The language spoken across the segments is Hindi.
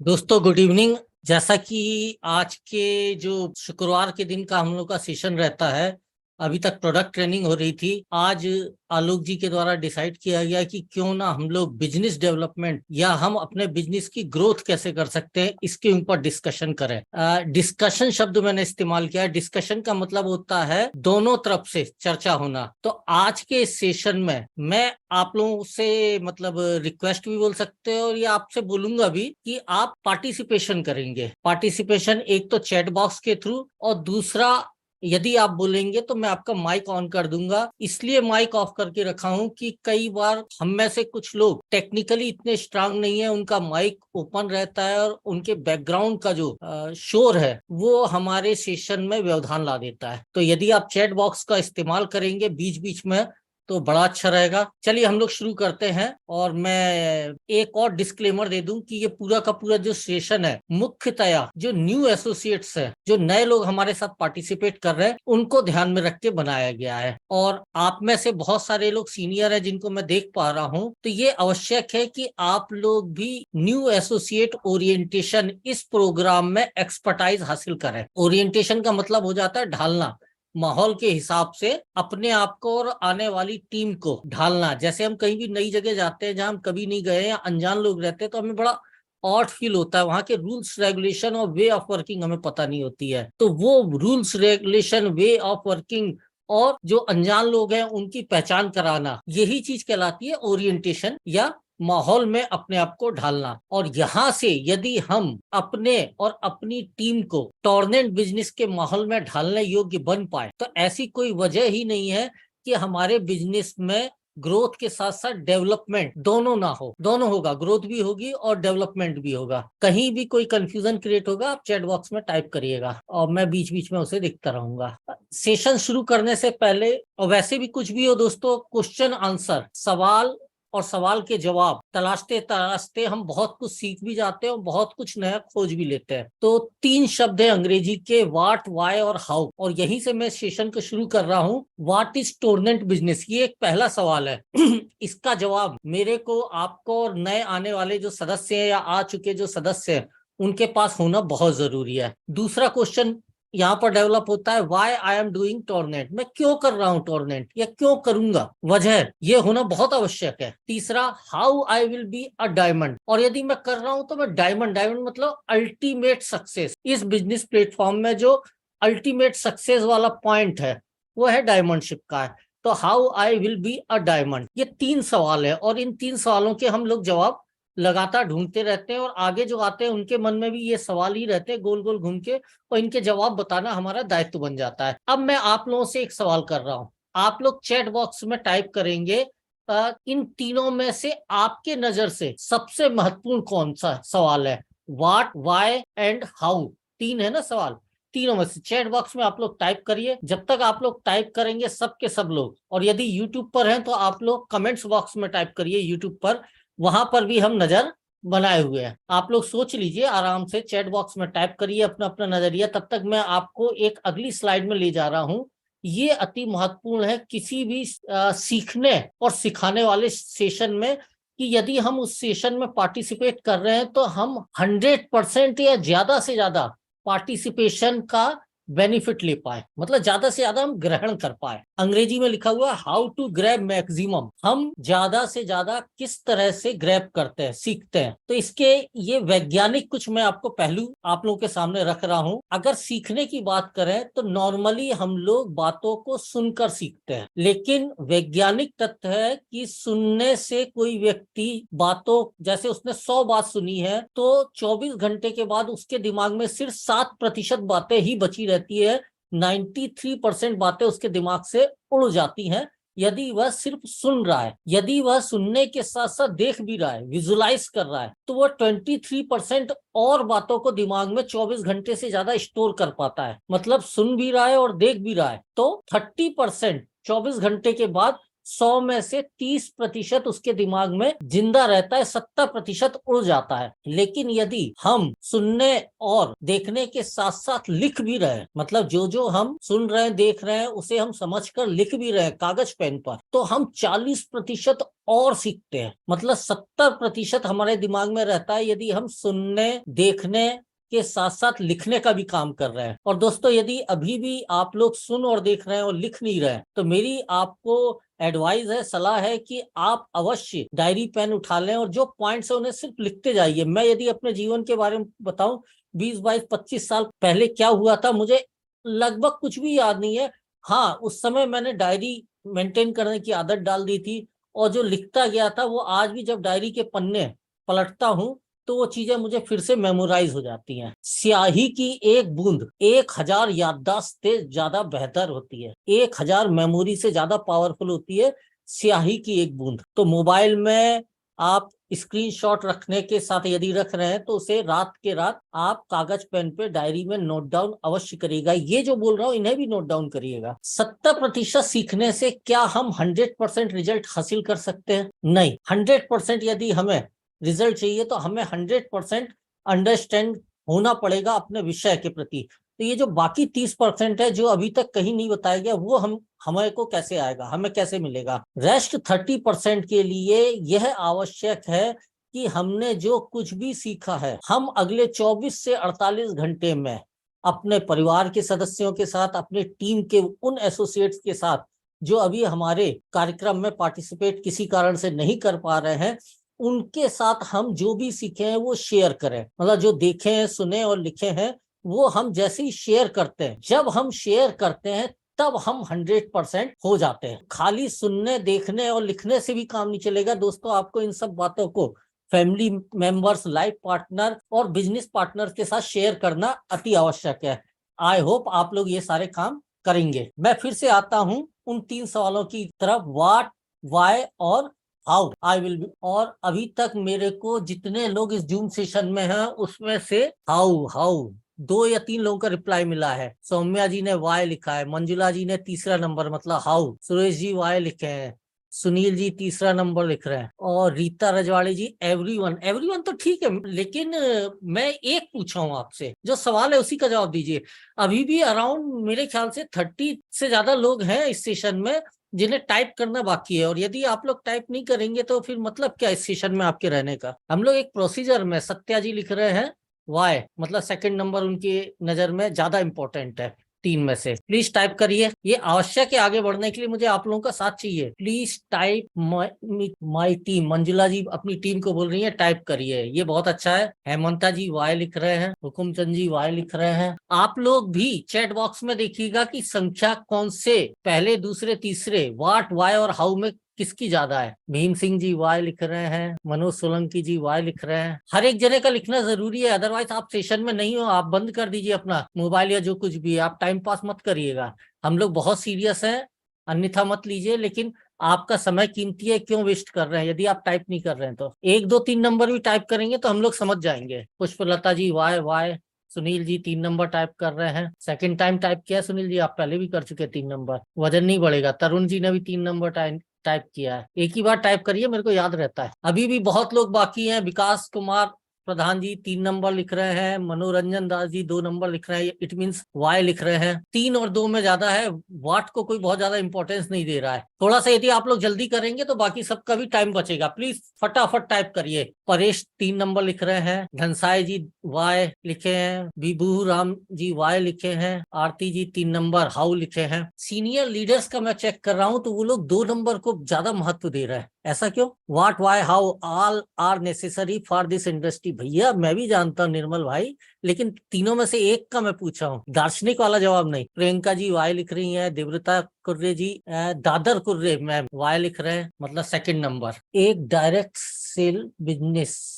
दोस्तों गुड इवनिंग। जैसा कि आज के जो शुक्रवार के दिन का हम लोग का सेशन रहता है, अभी तक प्रोडक्ट ट्रेनिंग हो रही थी। आज आलोक जी के द्वारा डिसाइड किया गया कि क्यों ना हम लोग बिजनेस डेवलपमेंट या हम अपने बिजनेस की ग्रोथ कैसे कर सकते हैं, इसके ऊपर डिस्कशन करें। डिस्कशन शब्द मैंने इस्तेमाल किया है। डिस्कशन का मतलब होता है दोनों तरफ से चर्चा होना। तो आज के इस सेशन में मैं आप लोगों से मतलब रिक्वेस्ट भी बोल सकते हो और ये आपसे बोलूंगा भी कि आप पार्टिसिपेशन करेंगे। पार्टिसिपेशन एक तो चैट बॉक्स के थ्रू, और दूसरा यदि आप बोलेंगे तो मैं आपका माइक ऑन कर दूंगा। इसलिए माइक ऑफ करके रखा हूं कि कई बार हम में से कुछ लोग टेक्निकली इतने स्ट्रांग नहीं है, उनका माइक ओपन रहता है और उनके बैकग्राउंड का जो शोर है वो हमारे सेशन में व्यवधान ला देता है। तो यदि आप चैट बॉक्स का इस्तेमाल करेंगे बीच बीच में तो बड़ा अच्छा रहेगा। चलिए हम लोग शुरू करते हैं। और मैं एक और डिस्क्लेमर दे दूं कि ये पूरा का पूरा जो सेशन है मुख्यतया जो न्यू एसोसिएट्स है, जो नए लोग हमारे साथ पार्टिसिपेट कर रहे हैं, उनको ध्यान में रख के बनाया गया है। और आप में से बहुत सारे लोग सीनियर है जिनको मैं देख पा रहा हूं, तो ये आवश्यक है कि आप लोग भी न्यू एसोसिएट ओरिएंटेशन इस प्रोग्राम में एक्सपर्टाइज हासिल करें। ओरिएंटेशन का मतलब हो जाता है ढालना, माहौल के हिसाब से अपने आप को और आने वाली टीम को ढालना। जैसे हम कहीं भी नई जगह जाते हैं जहां हम कभी नहीं गए या अनजान लोग रहते हैं तो हमें बड़ा ऑड फील होता है। वहां के रूल्स रेगुलेशन और वे ऑफ वर्किंग हमें पता नहीं होती है। तो वो rules regulation, way of working और जो अनजान लोग हैं उनकी पहचान कराना, यही चीज कहलाती है ओरिएंटेशन या माहौल में अपने आप को ढालना। और यहां से यदि हम अपने और अपनी टीम को टॉर्नेंट बिजनेस के माहौल में ढालने योग्य बन पाए तो ऐसी कोई वजह ही नहीं है कि हमारे बिजनेस में ग्रोथ के साथ साथ डेवलपमेंट दोनों ना हो। दोनों होगा, ग्रोथ भी होगी और डेवलपमेंट भी होगा। कहीं भी कोई कंफ्यूजन क्रिएट होगा आप चैट बॉक्स में टाइप करिएगा और मैं बीच बीच में उसे देखता रहूंगा। सेशन शुरू करने से पहले, और वैसे भी कुछ भी हो दोस्तों, क्वेश्चन आंसर, सवाल और सवाल के जवाब तलाशते तलाशते हम बहुत कुछ सीख भी जाते हैं और बहुत कुछ नया खोज भी लेते हैं। तो 3 शब्द है अंग्रेजी के, व्हाट, व्हाई और हाउ, और यहीं से मैं सेशन को शुरू कर रहा हूं। व्हाट इज टोर्नेंट बिजनेस, ये एक पहला सवाल है। इसका जवाब मेरे को, आपको और नए आने वाले जो सदस्य हैं या आ चुके जो सदस्य हैं उनके पास होना बहुत जरूरी है। दूसरा क्वेश्चन यहाँ पर डेवलप होता है, वाई आई एम डूइंग टॉर्नेट, मैं क्यों कर रहा हूँ टॉर्नेट या क्यों करूंगा, वजह ये होना बहुत आवश्यक है। तीसरा, how I will be a diamond, और यदि मैं कर रहा हूं तो मैं डायमंड, डायमंड मतलब अल्टीमेट सक्सेस। इस बिजनेस प्लेटफॉर्म में जो अल्टीमेट सक्सेस वाला पॉइंट है वो है डायमंडशिप का है। तो how I will be a diamond, ये 3 सवाल है और इन 3 सवालों के हम लोग जवाब लगातार ढूंढते रहते हैं और आगे जो आते हैं उनके मन में भी ये सवाल ही रहते हैं गोल गोल घूम के, और इनके जवाब बताना हमारा दायित्व बन जाता है। अब मैं आप लोगों से एक सवाल कर रहा हूं, आप लोग चैट बॉक्स में टाइप करेंगे इन तीनों में से आपके नजर से सबसे महत्वपूर्ण कौन सा सवाल है। व्हाट, व्हाई एंड हाउ, 3 है ना सवाल, तीनों में से चैट बॉक्स में आप लोग टाइप करिए। जब तक आप लोग टाइप करेंगे सब के सब लोग, और यदि यूट्यूब पर हैं तो आप लोग कमेंट्स बॉक्स में टाइप करिए यूट्यूब पर, वहां पर भी हम नजर बनाए हुए हैं। आप लोग सोच लीजिए आराम से, चैट बॉक्स में टाइप करिए अपना अपना नजरिया। तब तक मैं आपको एक अगली स्लाइड में ले जा रहा हूं। ये अति महत्वपूर्ण है किसी भी सीखने और सिखाने वाले सेशन में, कि यदि हम उस सेशन में पार्टिसिपेट कर रहे हैं तो हम 100% या ज्यादा से ज्यादा पार्टिसिपेशन का बेनिफिट ले पाए, मतलब ज्यादा से ज्यादा हम ग्रहण कर पाए। अंग्रेजी में लिखा हुआ हाउ टू ग्रैब मैक्सिमम, हम ज्यादा से ज्यादा किस तरह से ग्रैब करते हैं, सीखते हैं। तो इसके ये वैज्ञानिक कुछ मैं आपको पहलू आप लोगों के सामने रख रहा हूं। अगर सीखने की बात करें तो नॉर्मली हम लोग बातों को सुनकर सीखते हैं, लेकिन वैज्ञानिक तथ्य है कि सुनने से कोई व्यक्ति बातों, जैसे उसने 100 बात सुनी है तो 24 घंटे के बाद उसके दिमाग में सिर्फ 7% बातें ही बची रहती है। 93% बातें उसके दिमाग से उड़ जाती हैं यदि वह सिर्फ सुन रहा है। यदि वह सुनने के साथ साथ देख भी रहा है, विजुलाइज कर रहा है, तो वह 23% और बातों को दिमाग में 24 घंटे से ज्यादा स्टोर कर पाता है। मतलब सुन भी रहा है और देख भी रहा है, तो 30% 24 घंटे के बाद 100 में से 30% उसके दिमाग में जिंदा रहता है, 70% उड़ जाता है। लेकिन यदि हम सुनने और देखने के साथ साथ लिख भी रहे हैं, मतलब जो जो हम सुन रहे हैं देख रहे हैं उसे हम समझकर लिख भी रहे हैं कागज पेन पर, तो हम 40% और सीखते हैं। मतलब 70% हमारे दिमाग में रहता है यदि हम सुनने देखने के साथ साथ लिखने का भी काम कर रहे हैं। और दोस्तों, यदि अभी भी आप लोग सुन और देख रहे हैं और लिख नहीं रहे हैं, तो मेरी आपको एडवाइस है, सलाह है कि आप अवश्य डायरी पेन उठा लें और जो पॉइंट्स है उन्हें सिर्फ लिखते जाइए। मैं यदि अपने जीवन के बारे में बताऊं, 20, 22, 25 साल पहले क्या हुआ था मुझे लगभग कुछ भी याद नहीं है। हाँ, उस समय मैंने डायरी मेंटेन करने की आदत डाल दी थी, और जो लिखता गया था वो आज भी जब डायरी के पन्ने पलटता हूँ तो वो चीजें मुझे फिर से मेमोराइज हो जाती हैं। स्याही की एक बूंद 1000 याददाश्त से ज्यादा बेहतर होती है, 1000 मेमोरी से ज्यादा पावरफुल होती है स्याही की एक बूंद। तो मोबाइल में आप स्क्रीनशॉट रखने के साथ यदि रख रहे हैं तो उसे रात के रात आप कागज पेन पे डायरी में नोट डाउन अवश्य करिएगा। ये जो बोल रहा हूं इन्हें भी नोट डाउन करिएगा। 70% सीखने से क्या हम 100% रिजल्ट हासिल कर सकते हैं? नहीं। 100% यदि हमें रिजल्ट चाहिए तो हमें 100% अंडरस्टैंड होना पड़ेगा अपने विषय के प्रति। तो ये जो बाकी 30% है जो अभी तक कहीं नहीं बताया गया, वो हमें को कैसे आएगा, हमें कैसे मिलेगा? रेस्ट 30% के लिए यह आवश्यक है कि हमने जो कुछ भी सीखा है हम अगले 24 से 48 घंटे में अपने परिवार के सदस्यों के साथ, अपने टीम के उन एसोसिएट्स के साथ जो अभी हमारे कार्यक्रम में पार्टिसिपेट किसी कारण से नहीं कर पा रहे हैं, उनके साथ हम जो भी सीखे हैं वो शेयर करें। मतलब जो देखे हैं, सुने और लिखे हैं, वो हम जैसे ही शेयर करते हैं, जब हम शेयर करते हैं तब हम 100% हो जाते हैं। खाली सुनने, देखने और लिखने से भी काम नहीं चलेगा दोस्तों। आपको इन सब बातों को फैमिली मेंबर्स, लाइफ पार्टनर और बिजनेस पार्टनर के साथ शेयर करना अति आवश्यक है। आई होप आप लोग ये सारे काम करेंगे। मैं फिर से आता हूं उन 3 सवालों की तरफ, व्हाट, व्हाई और हाउ आई विल बी। और अभी तक मेरे को जितने लोग इस जूम सेशन में हैं उसमें से हाउ हाउ 2 या 3 लोगों का रिप्लाई मिला है। सौम्या जी ने वाई लिखा है, मंजुला जी ने तीसरा नंबर मतलब हाउ, सुरेश जी वाई लिखे हैं, सुनील जी तीसरा नंबर लिख रहे हैं, और रीता रजवाड़ी जी एवरीवन। एवरीवन तो ठीक है, लेकिन मैं एक पूछा हूं आपसे, जो सवाल है उसी का जवाब दीजिए। अभी भी अराउंड मेरे ख्याल से 30 से ज्यादा लोग हैं इस सेशन में जिन्हें टाइप करना बाकी है, और यदि आप लोग टाइप नहीं करेंगे तो फिर मतलब क्या इस सेशन में आपके रहने का? हम लोग एक प्रोसीजर में, सत्या जी लिख रहे हैं वाई, मतलब सेकंड नंबर उनकी नजर में ज्यादा इंपॉर्टेंट है 3 में से। प्लीज टाइप करिए, ये आवश्यक है। आगे बढ़ने के लिए मुझे आप लोगों का साथ चाहिए। Please type my team. Manjula ji अपनी टीम को बोल रही है टाइप करिए, ये बहुत अच्छा है। हेमंता जी वाई लिख रहे हैं, हुकुमचंद जी वाई लिख रहे हैं। आप लोग भी चैट बॉक्स में देखिएगा कि संख्या कौन से पहले, दूसरे, तीसरे, व्हाट, वाई और हाउ में किसकी ज्यादा है। भीम सिंह जी वाई लिख रहे हैं, मनोज सोलंकी जी वाई लिख रहे हैं। हर एक जने का लिखना जरूरी है, अदरवाइज आप सेशन में नहीं हो। आप बंद कर दीजिए अपना मोबाइल या जो कुछ भी है, आप टाइम पास मत करिएगा। हम लोग बहुत सीरियस हैं, अन्यथा मत लीजिए, लेकिन आपका समय कीमती है, क्यों वेस्ट कर रहे हैं? यदि आप टाइप नहीं कर रहे हैं तो 1, 2, 3 नंबर भी टाइप करेंगे तो हम लोग समझ जाएंगे। पुष्पलता जी Y Y. Sunil ji 3 number type कर रहे हैं, सेकंड टाइम टाइप किया सुनील जी, आप पहले भी कर चुके 3 नंबर, वजन नहीं बढ़ेगा। तरुण जी ने भी 3 नंबर टाइप किया है। एक ही बार टाइप करिए, मेरे को याद रहता है। अभी भी बहुत लोग बाकी हैं। विकास कुमार प्रधान जी 3 नंबर लिख रहे हैं, मनोरंजन दास जी 2 नंबर लिख रहे हैं, इट मींस वाई लिख रहे हैं। 3 और 2 में ज्यादा है, वाट को कोई बहुत ज्यादा इंपॉर्टेंस नहीं दे रहा है। थोड़ा सा यदि आप लोग जल्दी करेंगे तो बाकी सबका भी टाइम बचेगा। प्लीज फटाफट टाइप करिए। परेश 3 नंबर लिख रहे हैं, घनसाई जी वाई लिखे हैं, विभू राम जी वाई लिखे हैं, आरती जी 3 नंबर हाउ लिखे हैं। सीनियर लीडर्स का मैं चेक कर रहा हूं तो वो लोग 2 नंबर को ज्यादा महत्व दे रहे हैं। ऐसा क्यों? What, why, how all are necessary for this industry. भैया मैं भी जानता हूँ निर्मल भाई, लेकिन तीनों में से एक का मैं पूछा हूँ, दार्शनिक वाला जवाब नहीं। प्रियंका जी वाई लिख रही हैं, देवव्रता कुर्रे जी, दादर कुर्रे मैम वाई लिख रहे हैं, मतलब सेकंड नंबर। एक डायरेक्ट सेल बिजनेस,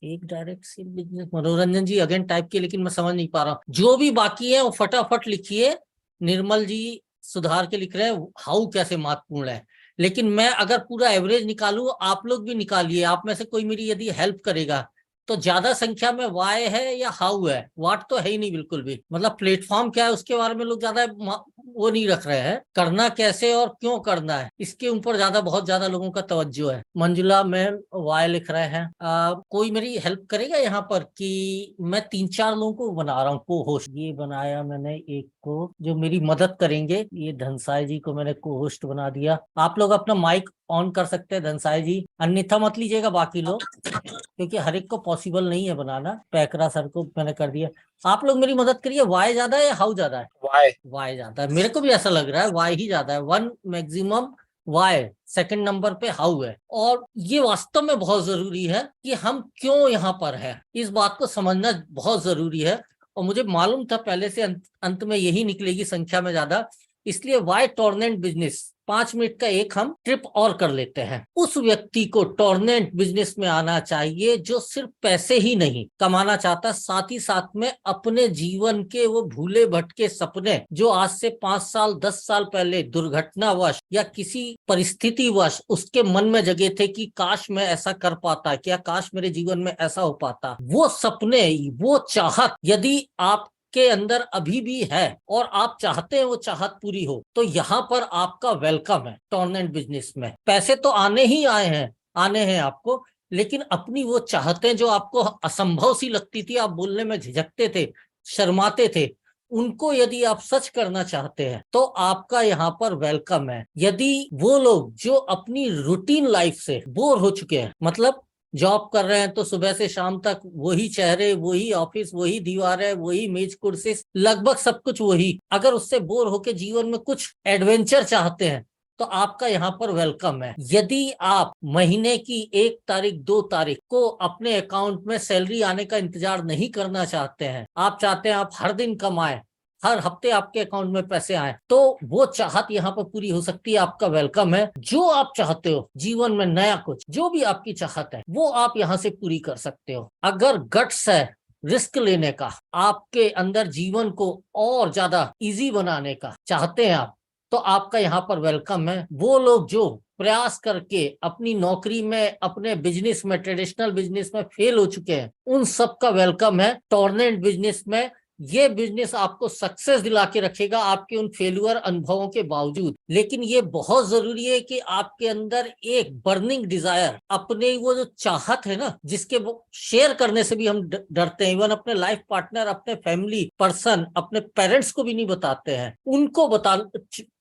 मनोरंजन जी अगेन टाइप किए, लेकिन मैं समझ नहीं पा रहा हूँ। जो भी बाकी है वो फटाफट लिखिए। निर्मल जी सुधार के लिख रहे हैं हाउ कैसे महत्वपूर्ण है, लेकिन मैं अगर पूरा एवरेज निकालूं, आप लोग भी निकालिए। आप में से कोई मेरी यदि हेल्प करेगा तो ज्यादा संख्या में वाई है या हाउ है, वाट तो है ही नहीं बिल्कुल भी। मतलब प्लेटफॉर्म क्या है उसके बारे में लोग ज्यादा वो नहीं रख रहे हैं, करना कैसे और क्यों करना है इसके ऊपर ज्यादा, बहुत ज्यादा लोगों का तवज्जो है। मंजुला मैम वाई लिख रहे हैं। कोई मेरी हेल्प करेगा यहाँ पर कि मैं 3-4 लोगों को बना रहा हूँ को होस्ट। ये बनाया मैंने एक को जो मेरी मदद करेंगे, ये धनसाई जी को मैंने को होस्ट बना दिया। आप लोग अपना माइक ऑन कर सकते हैं धनसाई जी, अन्यथा मत लीजिएगा बाकी लोग, क्योंकि हर एक को पॉसिबल नहीं है बनाना। पैकरा सर को मैंने कर दिया। आप लोग मेरी मदद करिए, वाई ज्यादा है या हाउ ज्यादा है? वाई ज्यादा है, मेरे को भी ऐसा लग रहा है वाई ही ज्यादा है। 1 मैक्सिमम वाई, सेकंड नंबर पे हाउ है। और ये वास्तव में बहुत जरूरी है कि हम क्यों यहाँ पर है, इस बात को समझना बहुत जरूरी है। और मुझे मालूम था पहले से, अंत में यही निकलेगी संख्या में ज्यादा। इसलिए वाई टॉर्नेंट बिजनेस, 5 मिनट का एक हम ट्रिप और कर लेते हैं। उस व्यक्ति को टॉर्नेंट बिजनेस में आना चाहिए जो सिर्फ पैसे ही नहीं कमाना चाहता, साथ ही साथ में अपने जीवन के वो भूले भटके सपने जो आज से 5 साल 10 साल पहले दुर्घटनावश या किसी परिस्थितिवश उसके मन में जगे थे कि काश मैं ऐसा कर पाता, क्या काश मेरे जीवन में ऐसा हो पाता, वो सपने, वो चाहत यदि आप के अंदर अभी भी है और आप चाहते हैं वो चाहत पूरी हो, तो यहाँ पर आपका वेलकम है टॉर्नेंट बिजनेस में। पैसे तो आने ही आने हैं आपको, लेकिन अपनी वो चाहतें जो आपको असंभव सी लगती थी, आप बोलने में झिझकते थे, शर्माते थे, उनको यदि आप सच करना चाहते हैं तो आपका यहाँ पर वेलकम है। यदि वो लोग जो अपनी रूटीन लाइफ से बोर हो चुके हैं, मतलब जॉब कर रहे हैं तो सुबह से शाम तक वही चेहरे, वही ऑफिस, वही दीवारें, वही मेज कुर्सी, लगभग सब कुछ वही, अगर उससे बोर होके जीवन में कुछ एडवेंचर चाहते हैं तो आपका यहाँ पर वेलकम है। यदि आप महीने की 1 तारीख 2 तारीख को अपने अकाउंट में सैलरी आने का इंतजार नहीं करना चाहते हैं, आप चाहते हैं आप हर दिन कमाएं, हर हफ्ते आपके अकाउंट में पैसे आए, तो वो चाहत यहाँ पर पूरी हो सकती है। आपका वेलकम है। जो आप चाहते हो जीवन में नया कुछ, जो भी आपकी चाहत है वो आप यहाँ से पूरी कर सकते हो। अगर गट्स है रिस्क लेने का, आपके अंदर जीवन को और ज्यादा इजी बनाने का चाहते हैं आप, तो आपका यहाँ पर वेलकम है। वो लोग जो प्रयास करके अपनी नौकरी में, अपने बिजनेस में, ट्रेडिशनल बिजनेस में फेल हो चुके हैं, उन सब का वेलकम है टॉर्नेंट बिजनेस में। ये बिजनेस आपको सक्सेस दिला के रखेगा आपके उन फेल्यूर अनुभवों के बावजूद। लेकिन ये बहुत जरूरी है कि आपके अंदर एक बर्निंग डिजायर, अपने वो जो चाहत है ना, जिसके वो शेयर करने से भी हम डरते हैं, इवन अपने लाइफ पार्टनर, अपने फैमिली पर्सन, अपने पेरेंट्स को भी नहीं बताते हैं, उनको बता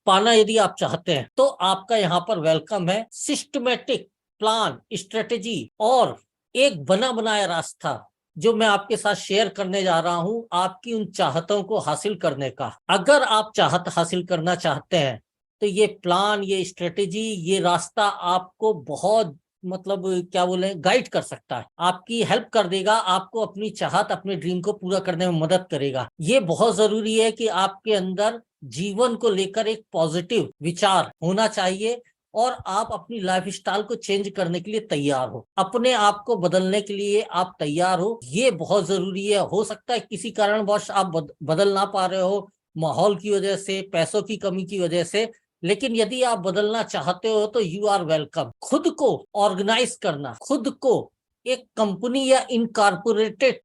पाना यदि आप चाहते हैं तो आपका यहाँ पर वेलकम है। सिस्टमेटिक प्लान, स्ट्रेटेजी और एक बना बनाया रास्ता जो मैं आपके साथ शेयर करने जा रहा हूं, आपकी उन चाहतों को हासिल करने का। अगर आप चाहत हासिल करना चाहते हैं तो ये प्लान, ये स्ट्रेटेजी, ये रास्ता आपको बहुत, मतलब क्या बोले, गाइड कर सकता है, आपकी हेल्प कर देगा, आपको अपनी चाहत, अपने ड्रीम को पूरा करने में मदद करेगा। ये बहुत जरूरी है कि आपके अंदर जीवन को लेकर एक पॉजिटिव विचार होना चाहिए और आप अपनी लाइफस्टाइल को चेंज करने के लिए तैयार हो, अपने आप को बदलने के लिए आप तैयार हो। ये बहुत जरूरी है। हो सकता है किसी कारणवश आप बदल ना पा रहे हो, माहौल की वजह से, पैसों की कमी की वजह से, लेकिन यदि आप बदलना चाहते हो तो यू आर वेलकम। खुद को ऑर्गेनाइज करना, खुद को एक कंपनी या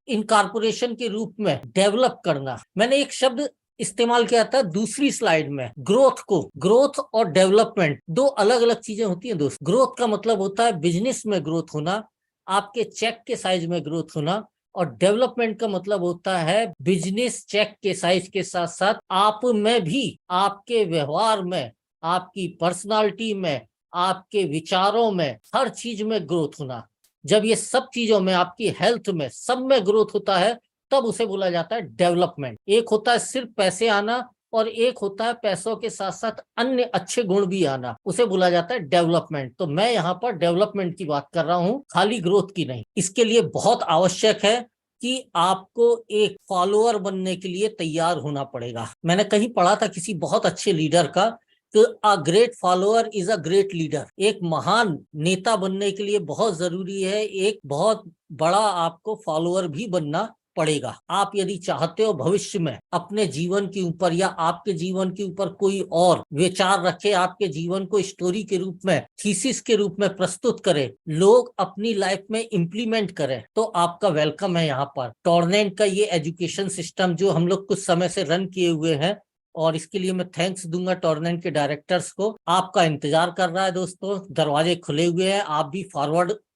इनकॉर्पोरेशन के रूप में डेवलप करना। मैंने एक शब्द इस्तेमाल किया था दूसरी स्लाइड में, ग्रोथ को। ग्रोथ और डेवलपमेंट दो अलग अलग चीजें होती हैं दोस्त। ग्रोथ का मतलब होता है बिजनेस में ग्रोथ होना, आपके चेक के साइज में ग्रोथ होना, और डेवलपमेंट का मतलब होता है बिजनेस चेक के साइज के साथ साथ आप में भी, आपके व्यवहार में, आपकी पर्सनालिटी में, आपके विचारों में, हर चीज में ग्रोथ होना। जब ये सब चीजों में, आपकी हेल्थ में, सब में ग्रोथ होता है, तब उसे बोला जाता है डेवलपमेंट। एक होता है सिर्फ पैसे आना और एक होता है पैसों के साथ साथ अन्य अच्छे गुण भी आना, उसे बोला जाता है डेवलपमेंट। तो मैं यहाँ पर डेवलपमेंट की बात कर रहा हूँ, खाली ग्रोथ की नहीं। इसके लिए बहुत आवश्यक है कि आपको एक फॉलोअर बनने के लिए तैयार होना पड़ेगा। मैंने कहीं पढ़ा था किसी बहुत अच्छे लीडर का कि a great follower is a great leader. एक महान नेता बनने के लिए बहुत जरूरी है एक बहुत बड़ा आपको फॉलोअर भी बनना, पड़ेगा। आप यदि चाहते हो भविष्य में अपने जीवन के ऊपर या आपके जीवन के ऊपर कोई और विचार रखे, आपके जीवन को स्टोरी के रूप में, थीसिस के रूप में प्रस्तुत करे, लोग अपनी लाइफ में इम्प्लीमेंट करें, तो आपका वेलकम है यहाँ पर। टॉर्नेंट का ये एजुकेशन सिस्टम जो हम लोग कुछ समय से रन किए हुए हैं, और इसके लिए मैं थैंक्स दूंगा टॉर्नेंट के डायरेक्टर्स को। आपका इंतजार कर रहा है दोस्तों, दरवाजे खुले हुए हैं, आप भी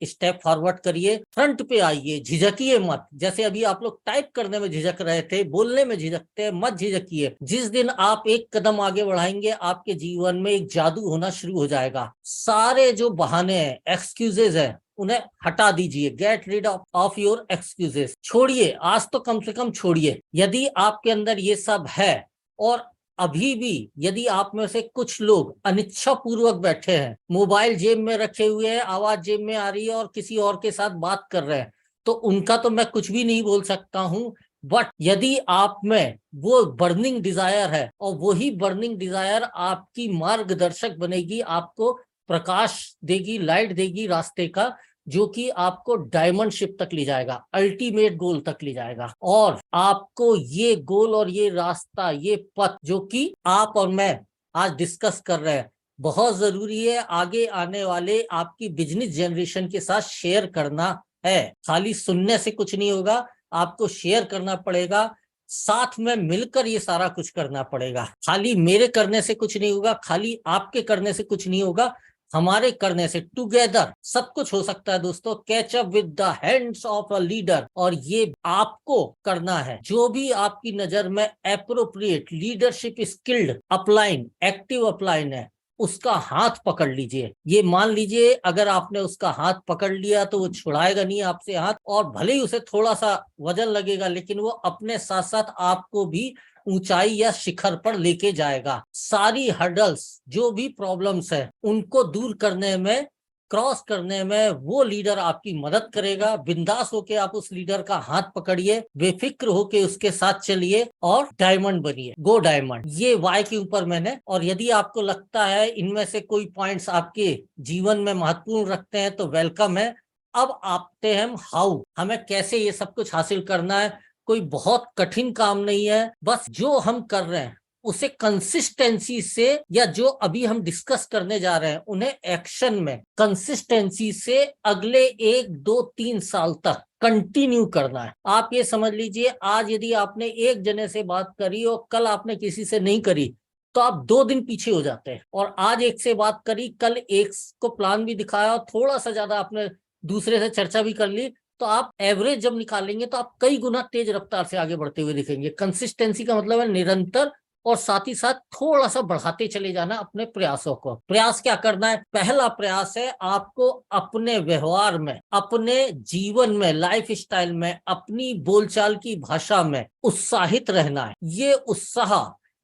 स्टेप फॉरवर्ड करिए, फ्रंट पे आइए, झिझकिए मत। जैसे अभी आप लोग टाइप करने में झिझक रहे थे, बोलने में झिझकते हैं, मत झिझकिए। जिस दिन आप एक कदम आगे बढ़ाएंगे, आपके जीवन में एक जादू होना शुरू हो जाएगा। सारे जो बहाने हैं, एक्सक्यूजेज हैं, उन्हें हटा दीजिए। Get rid of your excuses. छोड़िए, आज तो कम से कम छोड़िए। यदि आपके अंदर ये सब है, और अभी भी यदि आप में से कुछ लोग अनिच्छा पूर्वक बैठे हैं, मोबाइल जेब में रखे हुए हैं, आवाज जेब में आ रही है और किसी और के साथ बात कर रहे हैं, तो उनका तो मैं कुछ भी नहीं बोल सकता हूं। बट यदि आप में वो बर्निंग डिजायर है, और वही बर्निंग डिजायर आपकी मार्गदर्शक बनेगी, आपको प्रकाश देगी, लाइट देगी रास्ते का, जो कि आपको डायमंड शिप तक ले जाएगा, अल्टीमेट गोल तक ले जाएगा। और आपको ये गोल और ये रास्ता, ये पथ जो कि आप और मैं आज डिस्कस कर रहे हैं, बहुत जरूरी है आगे आने वाले आपकी बिजनेस जनरेशन के साथ शेयर करना है। खाली सुनने से कुछ नहीं होगा, आपको शेयर करना पड़ेगा, साथ में मिलकर ये सारा कुछ करना पड़ेगा। खाली मेरे करने से कुछ नहीं होगा, खाली आपके करने से कुछ नहीं होगा, हमारे करने से टुगेदर सब कुछ हो सकता है दोस्तों। Catch up with the hands of a leader, और ये आपको करना है। जो भी आपकी नजर में appropriate leadership skilled upline, active upline है, उसका हाथ पकड़ लीजिए। ये मान लीजिए अगर आपने उसका हाथ पकड़ लिया तो वो छुड़ाएगा नहीं आपसे हाथ, और भले ही उसे थोड़ा सा वजन लगेगा, लेकिन वो अपने साथ साथ आपको भी ऊंचाई या शिखर पर लेके जाएगा। सारी हर्डल्स, जो भी प्रॉब्लम्स है, उनको दूर करने में, क्रॉस करने में वो लीडर आपकी मदद करेगा। बिंदास होके आप उस लीडर का हाथ पकड़िए, बेफिक्र होके उसके साथ चलिए और डायमंड बनिए। गो डायमंड, ये वाई के ऊपर मैंने। और यदि आपको लगता है इनमें से कोई पॉइंट्स आपके जीवन में महत्वपूर्ण रखते हैं तो वेलकम है। अब आते हैं हम हाउ, हमें कैसे ये सब कुछ हासिल करना है। कोई बहुत कठिन काम नहीं है, बस जो हम कर रहे हैं उसे कंसिस्टेंसी से, या जो अभी हम डिस्कस करने जा रहे हैं उन्हें एक्शन में कंसिस्टेंसी से अगले 1 2 3 साल तक कंटिन्यू करना है। आप ये समझ लीजिए, आज यदि आपने एक जने से बात करी और कल आपने किसी से नहीं करी, तो आप 2 दिन पीछे हो जाते हैं। और आज एक से बात करी, कल एक को प्लान भी दिखाया और थोड़ा सा ज्यादा आपने दूसरे से चर्चा भी कर ली, तो आप एवरेज जब निकालेंगे तो आप कई गुना तेज रफ्तार से आगे बढ़ते हुए दिखेंगे। कंसिस्टेंसी का मतलब है निरंतर, और साथ ही साथ थोड़ा सा बढ़ाते चले जाना अपने प्रयासों को। प्रयास क्या करना है? पहला प्रयास है आपको अपने व्यवहार में, अपने जीवन में, लाइफ स्टाइल में, अपनी बोलचाल की भाषा में उत्साहित रहना है। ये उत्साह,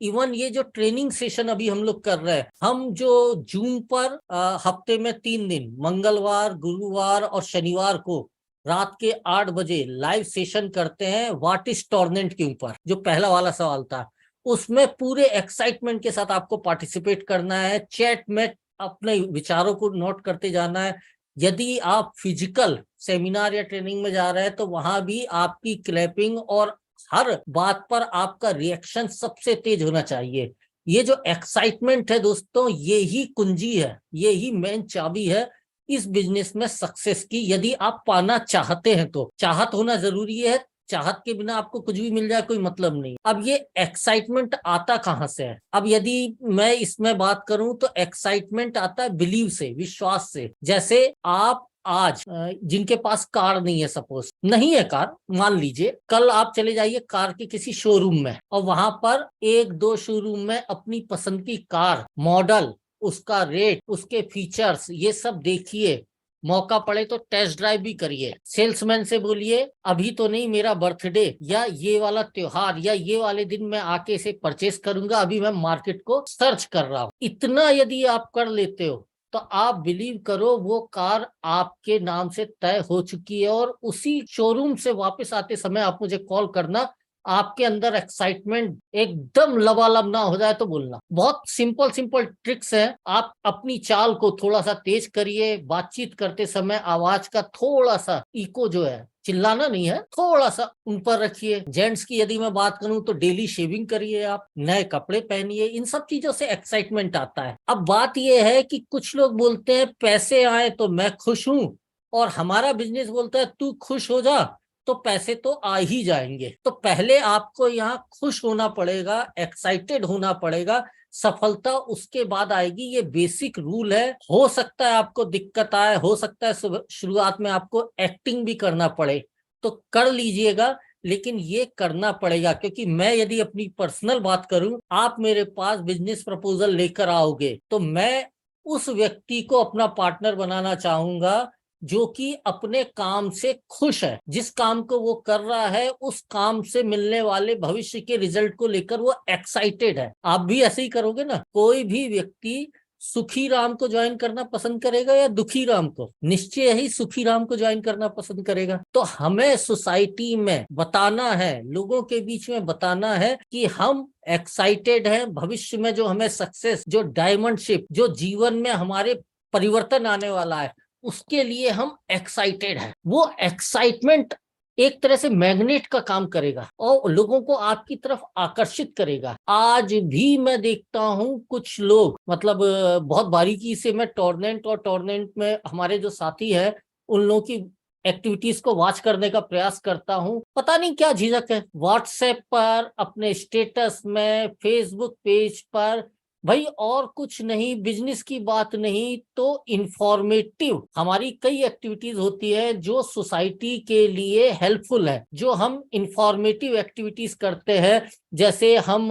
इवन ये जो ट्रेनिंग सेशन अभी हम लोग कर रहे हैं, हम जो जूम पर हफ्ते में 3 दिन, मंगलवार, गुरुवार और शनिवार को रात के 8 बजे लाइव सेशन करते हैं व्हाट इज टॉर्नेंट के ऊपर, जो पहला वाला सवाल था, उसमें पूरे एक्साइटमेंट के साथ आपको पार्टिसिपेट करना है। चैट में अपने विचारों को नोट करते जाना है। यदि आप फिजिकल सेमिनार या ट्रेनिंग में जा रहे हैं तो वहां भी आपकी क्लैपिंग और हर बात पर आपका रिएक्शन सबसे तेज होना चाहिए। ये जो एक्साइटमेंट है दोस्तों, ये ही कुंजी है, ये ही मेन चाबी है इस बिजनेस में सक्सेस की। यदि आप पाना चाहते हैं तो चाहत होना जरूरी है, चाहत के बिना आपको कुछ भी मिल जाए कोई मतलब नहीं। अब ये एक्साइटमेंट आता कहां से है? अब यदि मैं इसमें बात करूं तो एक्साइटमेंट आता है बिलीव से, विश्वास से। जैसे आप आज जिनके पास कार नहीं है, सपोज नहीं है कार, मान लीजिए कल आप चले जाइए कार के किसी शोरूम में, और वहां पर 1 2 शोरूम में अपनी पसंद की कार, मॉडल, उसका रेट, उसके फीचर्स, ये सब देखिए। मौका पड़े तो टेस्ट ड्राइव भी करिए। सेल्समैन से बोलिए अभी तो नहीं, मेरा बर्थडे या ये वाला त्योहार या ये वाले दिन मैं आके इसे परचेस करूंगा, अभी मैं मार्केट को सर्च कर रहा हूं। इतना यदि आप कर लेते हो तो आप बिलीव करो वो कार आपके नाम से तय हो चुकी है, और उसी शोरूम से वापस आते समय आप मुझे कॉल करना, आपके अंदर एक्साइटमेंट एकदम लबालब ना हो जाए तो बोलना। बहुत सिंपल सिंपल ट्रिक्स है। आप अपनी चाल को थोड़ा सा तेज करिए, बातचीत करते समय आवाज का थोड़ा सा इको जो है, चिल्लाना नहीं है, थोड़ा सा उन पर रखिए। जेंट्स की यदि मैं बात करूं तो डेली शेविंग करिए, आप नए कपड़े पहनिए, इन सब चीजों से एक्साइटमेंट आता है। अब बात यह है कि कुछ लोग बोलते हैं पैसे आए तो मैं खुश हूं, और हमारा बिजनेस बोलता है तू खुश हो जा तो पैसे तो आ ही जाएंगे। तो पहले आपको यहाँ खुश होना पड़ेगा, एक्साइटेड होना पड़ेगा, सफलता उसके बाद आएगी। ये बेसिक रूल है। हो सकता है आपको दिक्कत आए, हो सकता है शुरुआत में आपको एक्टिंग भी करना पड़े, तो कर लीजिएगा, लेकिन ये करना पड़ेगा। क्योंकि मैं यदि अपनी पर्सनल बात करूं, आप मेरे पास बिजनेस प्रपोजल लेकर आओगे तो मैं उस व्यक्ति को अपना पार्टनर बनाना चाहूंगा जो कि अपने काम से खुश है, जिस काम को वो कर रहा है उस काम से मिलने वाले भविष्य के रिजल्ट को लेकर वो एक्साइटेड है। आप भी ऐसे ही करोगे ना। कोई भी व्यक्ति सुखी राम को ज्वाइन करना पसंद करेगा या दुखी राम को? निश्चय ही सुखी राम को ज्वाइन करना पसंद करेगा। तो हमें सोसाइटी में बताना है, लोगों के बीच में बताना है कि हम एक्साइटेड हैं। भविष्य में जो हमें सक्सेस, जो डायमंड शिप, जो जीवन में हमारे परिवर्तन आने वाला है, उसके लिए हम एक्साइटेड हैं। वो एक्साइटमेंट एक तरह से मैग्नेट का काम करेगा और लोगों को आपकी तरफ आकर्षित करेगा। आज भी मैं देखता हूं कुछ लोग, मतलब बहुत बारीकी से मैं टॉर्नेंट और टॉर्नेंट में हमारे जो साथी हैं उन लोगों की एक्टिविटीज को वॉच करने का प्रयास करता हूं। पता नहीं क्या झिझक है, व्हाट्सएप पर, अपने स्टेटस में, फेसबुक पेज पर, भाई और कुछ नहीं, बिजनेस की बात नहीं तो इंफॉर्मेटिव हमारी कई एक्टिविटीज होती है जो सोसाइटी के लिए हेल्पफुल है, जो हम इंफॉर्मेटिव एक्टिविटीज करते हैं। जैसे हम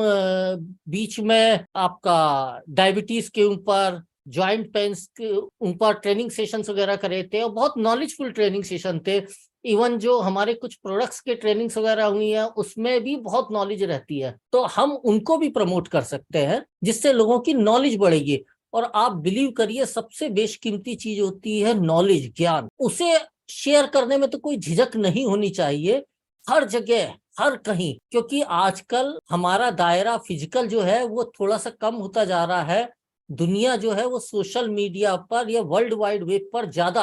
बीच में आपका डायबिटीज के ऊपर, जॉइंट पेन्स के ऊपर ट्रेनिंग सेशंस वगैरह करे थे और बहुत नॉलेजफुल ट्रेनिंग सेशन थे। इवन जो हमारे कुछ प्रोडक्ट्स के ट्रेनिंग्स वगैरह हुई है उसमें भी बहुत नॉलेज रहती है, तो हम उनको भी प्रमोट कर सकते हैं जिससे लोगों की नॉलेज बढ़ेगी। और आप बिलीव करिए, सबसे बेशकीमती चीज होती है नॉलेज, ज्ञान। उसे शेयर करने में तो कोई झिझक नहीं होनी चाहिए, हर जगह, हर कहीं। क्योंकि आजकल हमारा दायरा फिजिकल जो है वो थोड़ा सा कम होता जा रहा है। दुनिया जो है वो सोशल मीडिया पर या वर्ल्ड वाइड वेब पर ज्यादा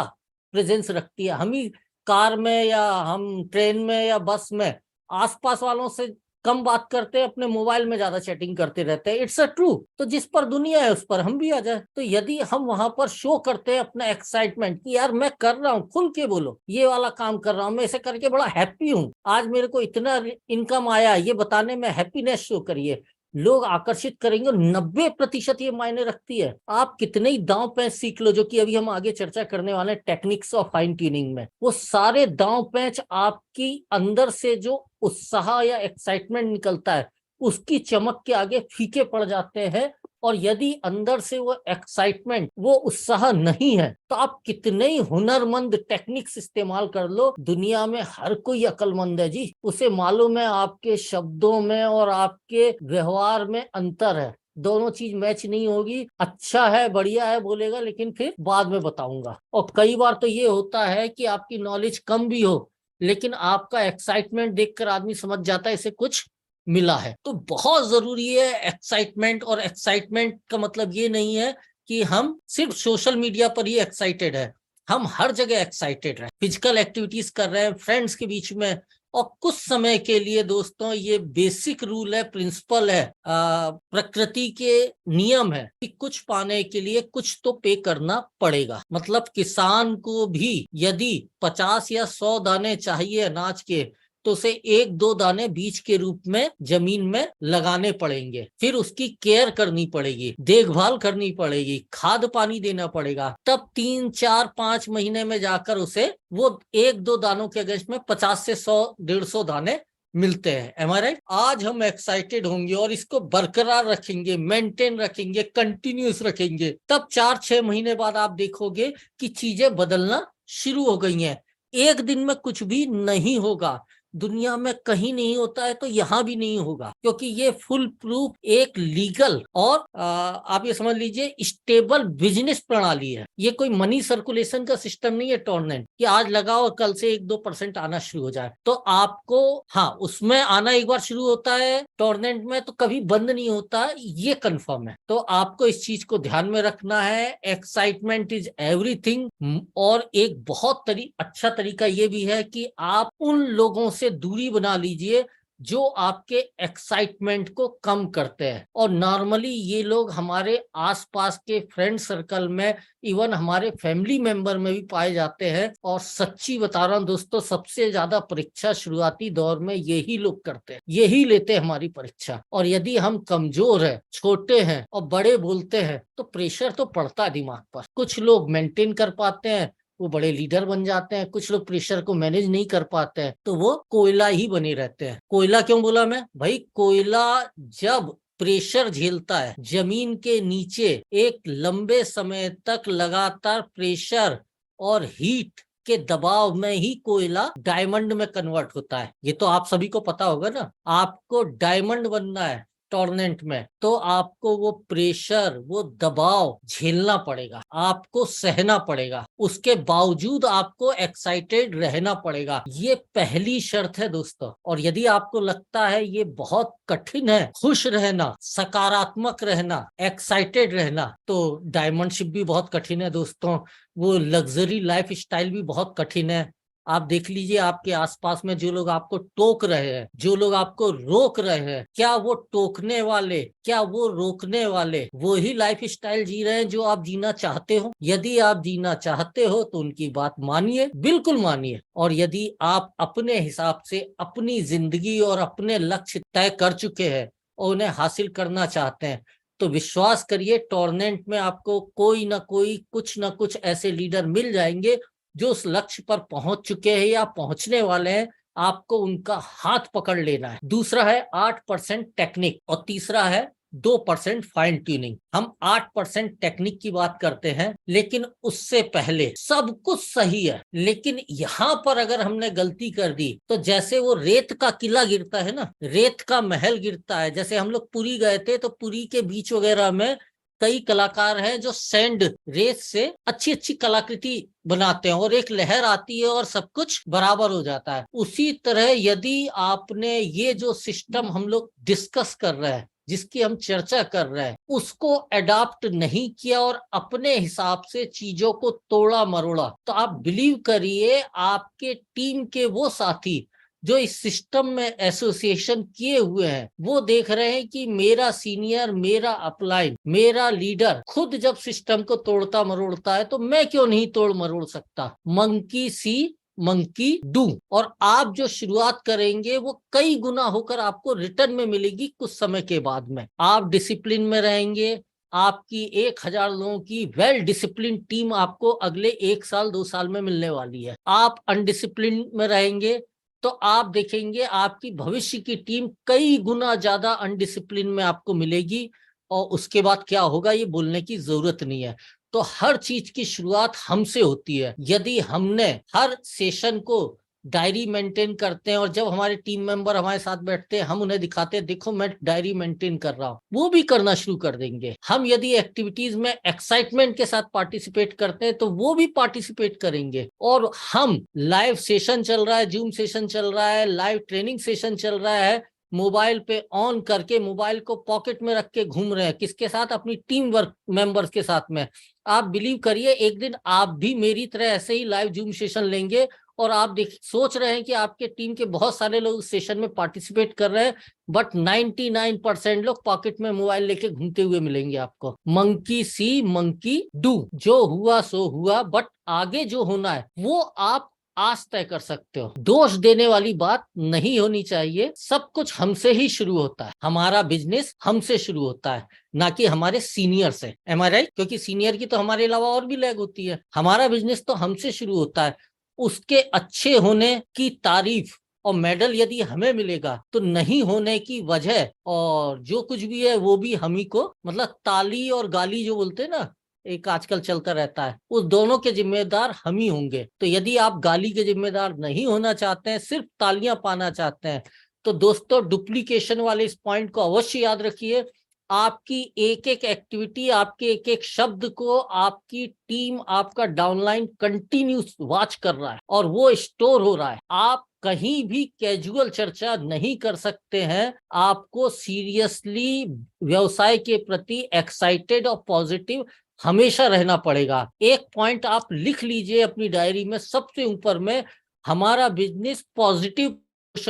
प्रेजेंस रखती है। हम ही कार में या हम ट्रेन में या बस में आसपास वालों से कम बात करते हैं, अपने मोबाइल में ज्यादा चैटिंग करते रहते हैं। It's a true. तो जिस पर दुनिया है उस पर हम भी आ जाए। तो यदि हम वहां पर शो करते हैं अपना एक्साइटमेंट कि यार मैं कर रहा हूँ, खुल के बोलो ये वाला काम कर रहा हूँ, मैं इसे करके बड़ा हैप्पी हूँ, आज मेरे को इतना इनकम आया, ये बताने में हैप्पीनेस शो करिए, लोग आकर्षित करेंगे। 90% ये मायने रखती है। आप कितने ही दांव पैंच सीख लो, जो कि अभी हम आगे चर्चा करने वाले हैं टेक्निक्स ऑफ फाइन ट्यूनिंग में, वो सारे दांव पैंच आपकी अंदर से जो उत्साह या एक्साइटमेंट निकलता है उसकी चमक के आगे फीके पड़ जाते हैं। और यदि अंदर से वो एक्साइटमेंट, वो उत्साह नहीं है, तो आप कितने ही हुनरमंद टेक्निक्स इस्तेमाल कर लो, दुनिया में हर कोई अक्लमंद है जी। उसे मालूम है आपके शब्दों में और आपके व्यवहार में अंतर है। दोनों चीज मैच नहीं होगी। अच्छा है, बढ़िया है बोलेगा, लेकिन फिर बाद में बताऊंगा। और कई बार तो ये होता है कि आपकी नॉलेज कम भी हो, लेकिन आपका एक्साइटमेंट देखकर आदमी समझ जाता है इसे कुछ मिला है। तो बहुत जरूरी है एक्साइटमेंट। और एक्साइटमेंट का मतलब ये नहीं है कि हम सिर्फ सोशल मीडिया पर ही एक्साइटेड है, हम हर जगह एक्साइटेड रहे, फिजिकल एक्टिविटीज कर रहे हैं फ्रेंड्स के बीच में। और कुछ समय के लिए दोस्तों, ये बेसिक रूल है, प्रिंसिपल है, प्रकृति के नियम है कि कुछ पाने के लिए कुछ तो पे करना पड़ेगा। मतलब किसान को भी यदि 50 या 100 दाने चाहिए अनाज के, तो उसे 1-2 दाने बीज के रूप में जमीन में लगाने पड़ेंगे, फिर उसकी केयर करनी पड़ेगी, देखभाल करनी पड़ेगी, खाद पानी देना पड़ेगा, तब 3-4-5 महीने में जाकर उसे वो 1-2 दानों के अगेंस्ट में 50 से 100-150 दाने मिलते हैं। M I right? आज हम एक्साइटेड होंगे और इसको बरकरार रखेंगे, मेंटेन रखेंगे, कंटिन्यूस रखेंगे, तब 4-6 महीने बाद आप देखोगे कि चीजें बदलना शुरू हो गई हैं। एक दिन में कुछ भी नहीं होगा। दुनिया में कहीं नहीं होता है तो यहाँ भी नहीं होगा, क्योंकि ये फुल प्रूफ एक लीगल और आप ये समझ लीजिए स्टेबल बिजनेस प्रणाली है। ये कोई मनी सर्कुलेशन का सिस्टम नहीं है टॉर्नेंट कि आज लगाओ और कल से 1-2% आना शुरू हो जाए। तो आपको, हाँ, उसमें आना एक बार शुरू होता है टॉर्नेंट में तो कभी बंद नहीं होता, ये कंफर्म है। तो आपको इस चीज को ध्यान में रखना है। Excitement is everything. और एक बहुत अच्छा तरीका ये भी है कि आप उन लोगों से दूरी बना लीजिए जो आपके एक्साइटमेंट को कम करते हैं। और नॉर्मली ये लोग हमारे आसपास के फ्रेंड सर्कल में, इवन हमारे फैमिली मेंबर में भी पाए जाते हैं। और सच्ची बता रहा हूं दोस्तों, सबसे ज्यादा परीक्षा शुरुआती दौर में यही लोग करते हैं, यही लेते हैं हमारी परीक्षा। और यदि हम कमजोर हैं, छोटे हैं और बड़े बोलते हैं तो प्रेशर तो पड़ता है दिमाग पर। कुछ लोग मेंटेन कर पाते हैं, वो बड़े लीडर बन जाते हैं। कुछ लोग प्रेशर को मैनेज नहीं कर पाते हैं तो वो कोयला ही बने रहते हैं। कोयला क्यों बोला मैं भाई? कोयला जब प्रेशर झेलता है जमीन के नीचे, एक लंबे समय तक लगातार प्रेशर और हीट के दबाव में ही कोयला डायमंड में कन्वर्ट होता है। ये तो आप सभी को पता होगा ना। आपको डायमंड बनना है टॉर्नेंट में तो आपको वो प्रेशर, वो दबाव झेलना पड़ेगा, आपको सहना पड़ेगा। उसके बावजूद आपको एक्साइटेड रहना पड़ेगा। ये पहली शर्त है दोस्तों। और यदि आपको लगता है ये बहुत कठिन है, खुश रहना, सकारात्मक रहना, एक्साइटेड रहना, तो डायमंडशिप भी बहुत कठिन है दोस्तों। वो लग्जरी लाइफ स्टाइल भी बहुत कठिन है। आप देख लीजिए आपके आसपास में जो लोग आपको टोक रहे हैं, जो लोग आपको रोक रहे हैं, क्या वो टोकने वाले, क्या वो रोकने वाले वो ही लाइफ स्टाइल जी रहे हैं जो आप जीना चाहते हो? यदि आप जीना चाहते हो तो उनकी बात मानिए, बिल्कुल मानिए। और यदि आप अपने हिसाब से अपनी जिंदगी और अपने लक्ष्य तय कर चुके हैं और उन्हें हासिल करना चाहते हैं तो विश्वास करिए टॉर्नेंट में आपको कोई ना कोई, कुछ ना कुछ ऐसे लीडर मिल जाएंगे जो उस लक्ष्य पर पहुंच चुके हैं या पहुंचने वाले हैं। आपको उनका हाथ पकड़ लेना है। दूसरा है 8% टेक्निक और तीसरा है 2% फाइन ट्यूनिंग। हम 8% टेक्निक की बात करते हैं, लेकिन उससे पहले सब कुछ सही है, लेकिन यहाँ पर अगर हमने गलती कर दी तो जैसे वो रेत का किला गिरता है ना, रेत का महल गिरता है। जैसे हम लोग पुरी गए थे तो पुरी के बीच वगैरह में कई कलाकार हैं जो सैंड, रेत से अच्छी अच्छी कलाकृति बनाते हैं और एक लहर आती है और सब कुछ बराबर हो जाता है। उसी तरह यदि आपने ये जो सिस्टम हम लोग डिस्कस कर रहे हैं, जिसकी हम चर्चा कर रहे हैं, उसको अडॉप्ट नहीं किया और अपने हिसाब से चीजों को तोड़ा मरोड़ा, तो आप बिलीव करिए आपके टीम के वो साथी जो इस सिस्टम में एसोसिएशन किए हुए हैं वो देख रहे हैं कि मेरा सीनियर, मेरा अपलाइन, मेरा लीडर खुद जब सिस्टम को तोड़ता मरोड़ता है तो मैं क्यों नहीं तोड़ मरोड़ सकता। Monkey see monkey do. और आप जो शुरुआत करेंगे वो कई गुना होकर आपको रिटर्न में मिलेगी कुछ समय के बाद में। आप डिसिप्लिन में रहेंगे, आपकी 1000 लोगों की वेल डिसिप्लिन टीम आपको अगले 1 साल 2 साल में मिलने वाली है। आप अनडिसिप्लिन में रहेंगे तो आप देखेंगे आपकी भविष्य की टीम कई गुना ज्यादा अनडिसिप्लिन में आपको मिलेगी। और उसके बाद क्या होगा ये बोलने की जरूरत नहीं है। तो हर चीज की शुरुआत हमसे होती है। यदि हमने हर सेशन को डायरी मेंटेन करते हैं और जब हमारे टीम मेंबर हमारे साथ बैठते हैं हम उन्हें दिखाते हैं देखो मैं डायरी मेंटेन कर रहा हूँ, वो भी करना शुरू कर देंगे। हम यदि एक्टिविटीज में एक्साइटमेंट के साथ पार्टिसिपेट करते हैं तो वो भी पार्टिसिपेट करेंगे। और हम लाइव सेशन चल रहा है, जूम सेशन चल रहा है, लाइव ट्रेनिंग सेशन चल रहा है, मोबाइल पे ऑन करके मोबाइल को पॉकेट में रख के घूम रहे हैं, किसके साथ? अपनी टीम वर्क मेंबर्स के साथ में। आप बिलीव करिए एक दिन आप भी मेरी तरह ऐसे ही लाइव जूम सेशन लेंगे और आप सोच रहे हैं कि आपके टीम के बहुत सारे लोग इस सेशन में पार्टिसिपेट कर रहे हैं, बट 99% लोग पॉकेट में मोबाइल लेके घूमते हुए मिलेंगे आपको। मंकी सी मंकी डू, जो हुआ सो हुआ, बट आगे जो होना है वो आप आज तय कर सकते हो। दोष देने वाली बात नहीं होनी चाहिए। सब कुछ हमसे ही शुरू होता है, हमारा बिजनेस हमसे शुरू होता है, ना कि हमारे सीनियर से। M I right? क्योंकि सीनियर की तो हमारे अलावा और भी लैग होती है। हमारा बिजनेस तो हमसे शुरू होता है। उसके अच्छे होने की तारीफ और मेडल यदि हमें मिलेगा तो नहीं होने की वजह और जो कुछ भी है वो भी हम ही को, मतलब ताली और गाली जो बोलते हैं ना, एक आजकल चलता रहता है, उस दोनों के जिम्मेदार हम ही होंगे। तो यदि आप गाली के जिम्मेदार नहीं होना चाहते हैं, सिर्फ तालियां पाना चाहते हैं, तो दोस्तों डुप्लीकेशन वाले इस पॉइंट को अवश्य याद रखिए। आपकी एक एक एक्टिविटी, आपके एक एक शब्द को आपकी टीम, आपका डाउनलाइन कंटिन्यूस वॉच कर रहा है और वो स्टोर हो रहा है। आप कहीं भी कैजुअल चर्चा नहीं कर सकते हैं। आपको सीरियसली व्यवसाय के प्रति एक्साइटेड और पॉजिटिव हमेशा रहना पड़ेगा। एक पॉइंट आप लिख लीजिए अपनी डायरी में, सबसे ऊपर में, हमारा बिजनेस पॉजिटिव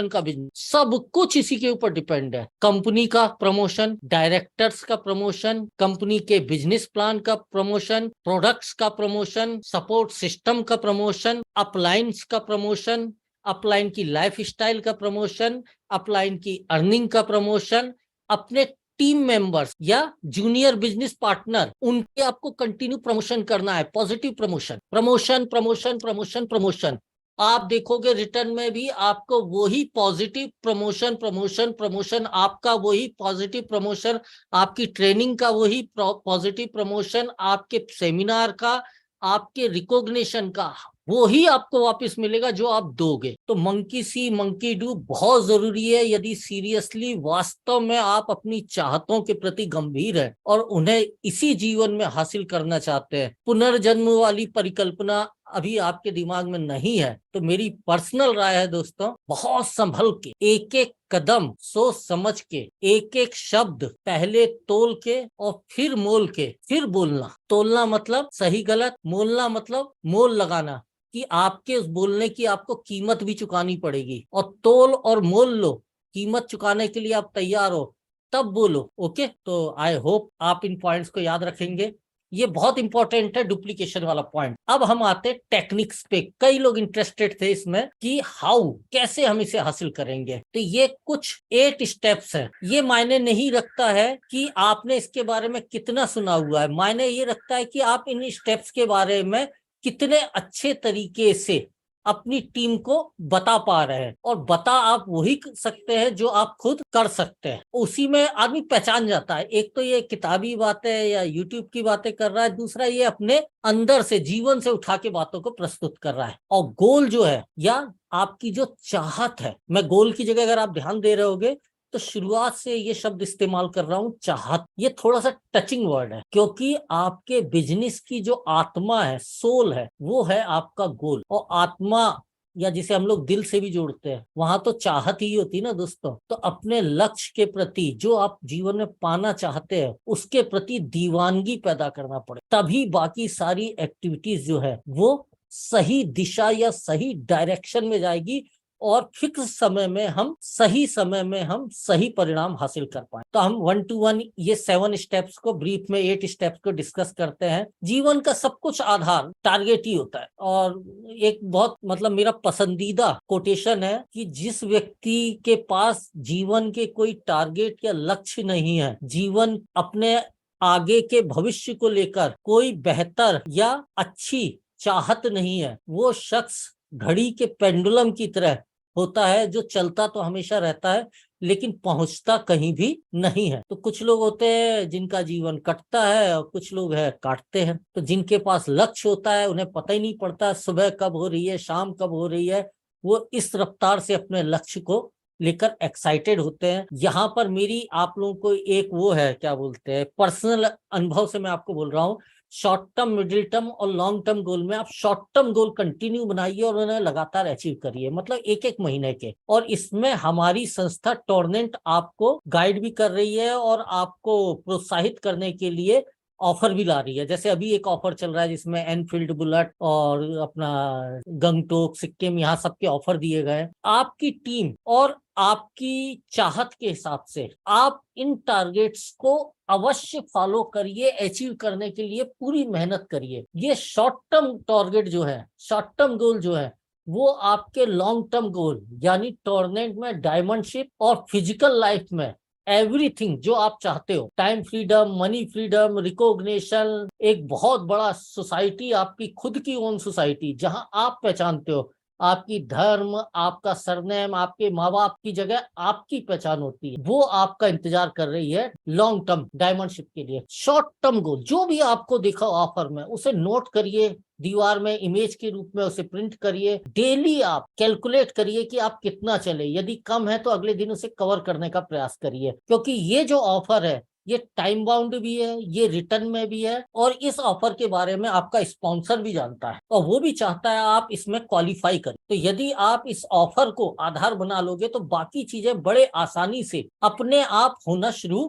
का बिजनेस, सब कुछ इसी के ऊपर डिपेंड है। कंपनी का प्रमोशन, डायरेक्टर्स का प्रमोशन, कंपनी के बिजनेस प्लान का प्रमोशन, प्रोडक्ट्स का प्रमोशन, सपोर्ट सिस्टम का प्रमोशन, अपलाइंस का प्रमोशन, अपलाइन की लाइफ स्टाइल का प्रमोशन, अपलाइन की अर्निंग का प्रमोशन, अपने टीम मेंबर्स या जूनियर बिजनेस पार्टनर, उनके आपको कंटिन्यू प्रमोशन करना है। Positive promotion, promotion promotion promotion promotion. आप देखोगे रिटर्न में भी आपको वही पॉजिटिव प्रमोशन प्रमोशन प्रमोशन, आपका वही पॉजिटिव प्रमोशन, आपकी ट्रेनिंग का वही पॉजिटिव प्रमोशन, आपके सेमिनार का, आपके रिकॉग्निशन का वो ही आपको वापस मिलेगा जो आप दोगे। तो मंकी सी मंकी डू बहुत जरूरी है यदि सीरियसली वास्तव में आप अपनी चाहतों के प्रति गंभीर हैं और उन्हें इसी जीवन में हासिल करना चाहते हैं। पुनर्जन्म वाली परिकल्पना अभी आपके दिमाग में नहीं है तो मेरी पर्सनल राय है दोस्तों, बहुत संभल के, एक एक कदम सोच समझ के, एक एक शब्द पहले तोल के और फिर मोल के, फिर बोलना। तोलना मतलब सही गलत, मोलना मतलब मोल लगाना, कि आपके उस बोलने की आपको कीमत भी चुकानी पड़ेगी। और तोल और मोल लो, कीमत चुकाने के लिए आप तैयार हो तब बोलो। ओके, तो आई होप आप इन पॉइंट्स को याद रखेंगे। ये बहुत इंपॉर्टेंट है डुप्लीकेशन वाला पॉइंट। अब हम आते हैं टेक्निक्स पे। कई लोग इंटरेस्टेड थे इसमें कि हाउ, कैसे हम इसे हासिल करेंगे। तो ये कुछ 8 स्टेप्स हैं। ये मायने नहीं रखता है कि आपने इसके बारे में कितना सुना हुआ है, मायने ये रखता है कि आप इन स्टेप्स के बारे में कितने अच्छे तरीके से अपनी टीम को बता पा रहे हैं। और बता आप वही कर सकते हैं जो आप खुद कर सकते हैं, उसी में आदमी पहचान जाता है। एक तो ये किताबी बातें या यूट्यूब की बातें कर रहा है, दूसरा ये अपने अंदर से, जीवन से उठा के बातों को प्रस्तुत कर रहा है। और गोल जो है या आपकी जो चाहत है, मैं गोल की जगह अगर आप ध्यान दे रहे होगे तो शुरुआत से ये शब्द इस्तेमाल कर रहा हूं, चाहत। ये थोड़ा सा टचिंग वर्ड है क्योंकि आपके बिजनेस की जो आत्मा है, सोल है, वो है आपका गोल। और आत्मा या जिसे हम लोग दिल से भी जोड़ते हैं, वहां तो चाहत ही होती ना दोस्तों। तो अपने लक्ष्य के प्रति, जो आप जीवन में पाना चाहते हैं, उसके प्रति दीवानगी पैदा करना पड़े, तभी बाकी सारी एक्टिविटीज जो है वो सही दिशा या सही डायरेक्शन में जाएगी और फिक्स समय में हम सही परिणाम हासिल कर पाए। तो हम 1 to 1 ये 7 स्टेप्स को, ब्रीफ में 8 स्टेप्स को डिस्कस करते हैं। जीवन का सब कुछ आधार टारगेट ही होता है। और एक बहुत मेरा पसंदीदा कोटेशन है कि जिस व्यक्ति के पास जीवन के कोई टारगेट या लक्ष्य नहीं है, जीवन अपने आगे के भविष्य को लेकर कोई बेहतर या अच्छी चाहत नहीं है, वो शख्स घड़ी के पेंडुलम की तरह होता है, जो चलता तो हमेशा रहता है लेकिन पहुंचता कहीं भी नहीं है। तो कुछ लोग होते हैं जिनका जीवन कटता है और कुछ लोग है काटते हैं। तो जिनके पास लक्ष्य होता है उन्हें पता ही नहीं पड़ता सुबह कब हो रही है, शाम कब हो रही है। वो इस रफ्तार से अपने लक्ष्य को लेकर एक्साइटेड होते हैं। यहाँ पर मेरी आप लोगों को एक वो है, क्या बोलते हैं, पर्सनल अनुभव से मैं आपको बोल रहा हूँ, शॉर्ट टर्म, मिडिल टर्म और लॉन्ग टर्म गोल में आप शॉर्ट टर्म गोल कंटिन्यू बनाइए और उन्हें लगातार अचीव करिए, मतलब एक एक महीने के। और इसमें हमारी संस्था टोर्नेंट आपको गाइड भी कर रही है और आपको प्रोत्साहित करने के लिए ऑफर भी ला रही है। जैसे अभी एक ऑफर चल रहा है जिसमें एनफील्ड बुलेट और अपना गंगटोक, सिक्किम, यहाँ सबके ऑफर दिए गए। आपकी टीम और आपकी चाहत के हिसाब से आप इन टारगेट्स को अवश्य फॉलो करिए, अचीव करने के लिए पूरी मेहनत करिए। ये शॉर्ट टर्म टारगेट जो है, शॉर्ट टर्म गोल जो है, वो आपके लॉन्ग टर्म गोल यानी टूर्नामेंट में डायमंडशिप और फिजिकल लाइफ में एवरीथिंग जो आप चाहते हो, time freedom, money freedom, recognition, एक बहुत बड़ा सोसाइटी, आपकी खुद की ओन सोसाइटी जहां आप पहचानते हो आपकी धर्म, आपका सरनेम, आपके माँ बाप की जगह आपकी पहचान होती है। वो आपका इंतजार कर रही है लॉन्ग टर्म डायमंडशिप के लिए। शॉर्ट टर्म गोल जो भी आपको दिखा ऑफर में, उसे नोट करिए, दीवार में इमेज के रूप में उसे प्रिंट करिए। डेली आप कैलकुलेट करिए कि आप कितना चले। यदि कम है तो अगले दिन उसे कवर करने का प्रयास करिए, क्योंकि ये जो ऑफर है ये टाइम बाउंड भी है, ये रिटर्न में भी है, और इस ऑफर के बारे में आपका स्पॉन्सर भी जानता है और वो भी चाहता है आप इसमें क्वालिफाई करें। तो यदि आप इस ऑफर को आधार बना लोगे तो बाकी चीजें बड़े आसानी से अपने आप होना शुरू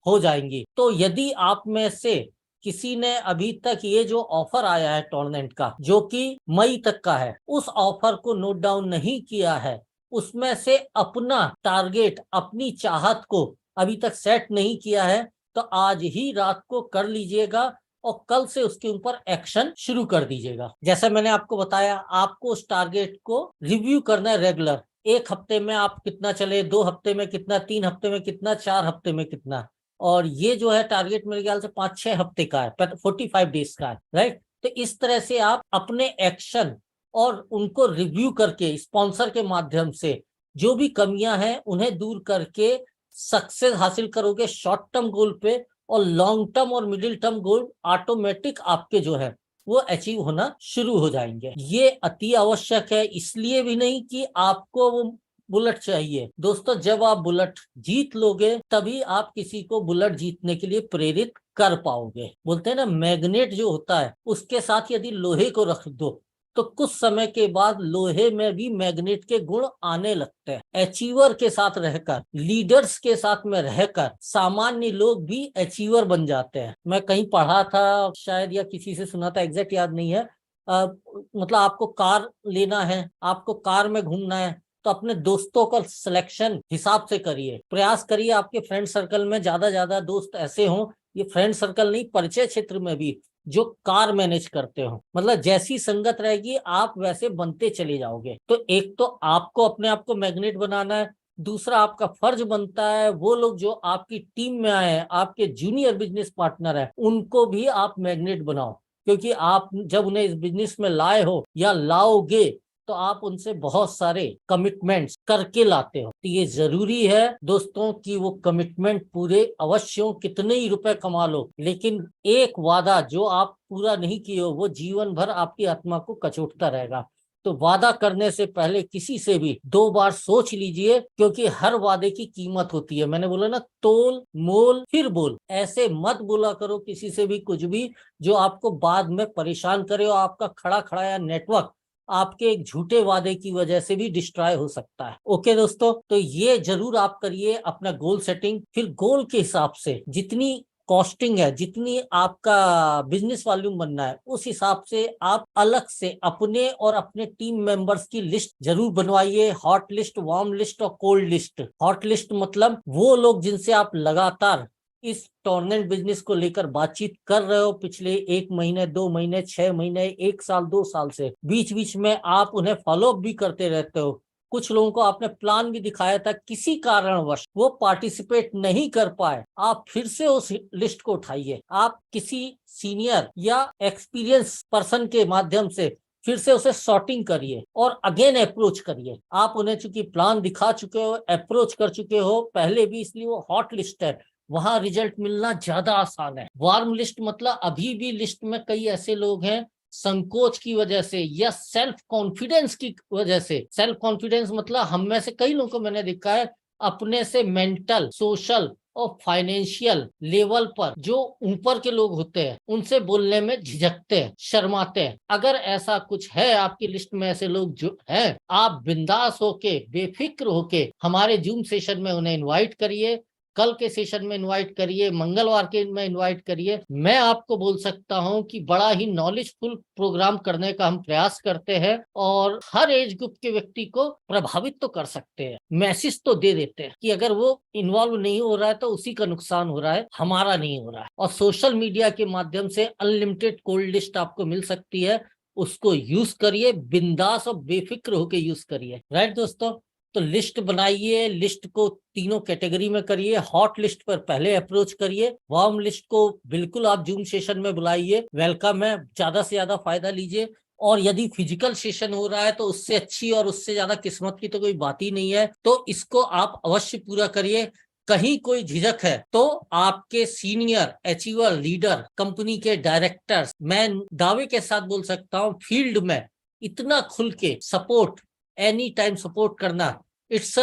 हो जाएंगी। तो यदि आप में से किसी ने अभी तक ये जो ऑफर आया है टूर्नामेंट का, जो कि मई तक का है, उस ऑफर को नोट डाउन नहीं किया है, उसमें से अपना टारगेट, अपनी चाहत को अभी तक सेट नहीं किया है, तो आज ही रात को कर लीजिएगा और कल से उसके ऊपर एक्शन शुरू कर दीजिएगा। जैसा मैंने आपको बताया, आपको उस टारगेट को रिव्यू करना है रेगुलर। एक हफ्ते में आप कितना चले, 2 हफ्ते में कितना, 3 हफ्ते में कितना, 4 हफ्ते में कितना। और ये जो है टारगेट मेरे ख्याल से 5-6 हफ्ते का है, 45 डेज का है, राइट। तो इस तरह से आप अपने एक्शन और उनको रिव्यू करके स्पॉन्सर के माध्यम से जो भी कमियां हैं उन्हें दूर करके सक्सेस हासिल करोगे शॉर्ट टर्म गोल पे, और लॉन्ग टर्म और मिडिल टर्म गोल ऑटोमेटिक आपके जो है वो अचीव होना शुरू हो जाएंगे। ये अति आवश्यक है, इसलिए भी नहीं कि आपको वो बुलेट चाहिए। दोस्तों, जब आप बुलेट जीत लोगे तभी आप किसी को बुलेट जीतने के लिए प्रेरित कर पाओगे। बोलते हैं ना, मैग्नेट जो होता है उसके साथ यदि लोहे को रख दो तो कुछ समय के बाद लोहे में भी मैग्नेट के गुण आने लगते हैं। अचीवर के साथ रहकर, लीडर्स के साथ में रहकर सामान्य लोग भी अचीवर बन जाते हैं। मैं कहीं पढ़ा था शायद, या किसी से सुना था, एग्जैक्ट याद नहीं है। मतलब आपको कार लेना है, आपको कार में घूमना है, तो अपने दोस्तों का सिलेक्शन हिसाब से करिए। प्रयास करिए आपके फ्रेंड सर्कल में ज्यादा दोस्त ऐसे हों, ये फ्रेंड सर्कल नहीं, परिचय क्षेत्र में भी, जो कार मैनेज करते हो। मतलब जैसी संगत रहेगी आप वैसे बनते चले जाओगे। तो एक तो आपको अपने आप को मैग्नेट बनाना है, दूसरा आपका फर्ज बनता है वो लोग जो आपकी टीम में आए हैं, आपके जूनियर बिजनेस पार्टनर है, उनको भी आप मैग्नेट बनाओ। क्योंकि आप जब उन्हें इस बिजनेस में लाए हो या लाओगे तो आप उनसे बहुत सारे कमिटमेंट्स करके लाते हो। तो ये जरूरी है दोस्तों कि वो कमिटमेंट पूरे अवश्य हो, कितने ही रुपए कमा लो, लेकिन एक वादा जो आप पूरा नहीं किए हो वो जीवन भर आपकी आत्मा को कचोटता रहेगा। तो वादा करने से पहले किसी से भी 2 बार सोच लीजिए, क्योंकि हर वादे की कीमत होती है। मैंने बोला ना, तोल मोल फिर बोल। ऐसे मत बोला करो किसी से भी कुछ भी जो आपको बाद में परेशान करे, और आपका खड़ा खड़ा या नेटवर्क आपके एक झूठे वादे की वजह से भी डिस्ट्रॉय हो सकता है। ओके दोस्तों, तो ये जरूर आप करिए अपना गोल सेटिंग। फिर गोल के हिसाब से जितनी कॉस्टिंग है, जितनी आपका बिजनेस वॉल्यूम बनना है, उस हिसाब से आप अलग से अपने और अपने टीम मेंबर्स की लिस्ट जरूर बनवाइए। हॉट लिस्ट, वार्म लिस्ट और कोल्ड लिस्ट। हॉट लिस्ट मतलब वो लोग जिनसे आप लगातार इस टूर्नामेंट बिजनेस को लेकर बातचीत कर रहे हो पिछले 1 महीने, 2 महीने, 6 महीने, 1 साल, 2 साल से। बीच बीच में आप उन्हें फॉलो अप भी करते रहते हो। कुछ लोगों को आपने प्लान भी दिखाया था, किसी कारणवश वो पार्टिसिपेट नहीं कर पाए, आप फिर से उस लिस्ट को उठाइए। आप किसी सीनियर या एक्सपीरियंस पर्सन के माध्यम से फिर से उसे सॉर्टिंग करिए और अगेन अप्रोच करिए। आप उन्हें चूंकि प्लान दिखा चुके हो, अप्रोच कर चुके हो पहले भी, इसलिए वो हॉट लिस्ट है, वहां रिजल्ट मिलना ज्यादा आसान है। वार्म लिस्ट मतलब अभी भी लिस्ट में कई ऐसे लोग हैं संकोच की वजह से या सेल्फ कॉन्फिडेंस की वजह से। सेल्फ कॉन्फिडेंस मतलब हम में से कई लोगों को मैंने देखा है अपने से मेंटल, सोशल और फाइनेंशियल लेवल पर जो ऊपर के लोग होते हैं उनसे बोलने में झिझकते हैं, शर्माते हैं। अगर ऐसा कुछ है आपकी लिस्ट में, ऐसे लोग जो हैं, आप बिंदास होके, बेफिक्र होके हमारे जूम सेशन में उन्हें इनवाइट करिए। कल के सेशन में इनवाइट करिए, मंगलवार के में इनवाइट करिए। मैं आपको बोल सकता हूं कि बड़ा ही नॉलेजफुल प्रोग्राम करने का हम प्रयास करते हैं और हर एज ग्रुप के व्यक्ति को प्रभावित तो कर सकते हैं, मैसेज तो दे देते हैं कि अगर वो इन्वॉल्व नहीं हो रहा है तो उसी का नुकसान हो रहा है, हमारा नहीं हो रहा है। और सोशल मीडिया के माध्यम से अनलिमिटेड कोल्ड लिस्ट आपको मिल सकती है, उसको यूज करिए, बिंदास और बेफिक्र होकर यूज करिए। राइट दोस्तों, तो लिस्ट बनाइए, लिस्ट को तीनों कैटेगरी में करिए। हॉट लिस्ट पर पहले अप्रोच करिए, वार्म लिस्ट को बिल्कुल आप जूम सेशन में बुलाइए, वेलकम है, ज्यादा से ज्यादा फायदा लीजिए। और यदि फिजिकल सेशन हो रहा है तो उससे अच्छी और उससे ज्यादा किस्मत की तो कोई बात ही नहीं है। तो इसको आप अवश्य पूरा करिए। कहीं कोई झिझक है तो आपके सीनियर अचीवर लीडर, कंपनी के डायरेक्टर्स, मैं दावे के साथ बोल सकता हूं फील्ड में इतना खुल के सपोर्ट, एनी टाइम सपोर्ट करना, इट्स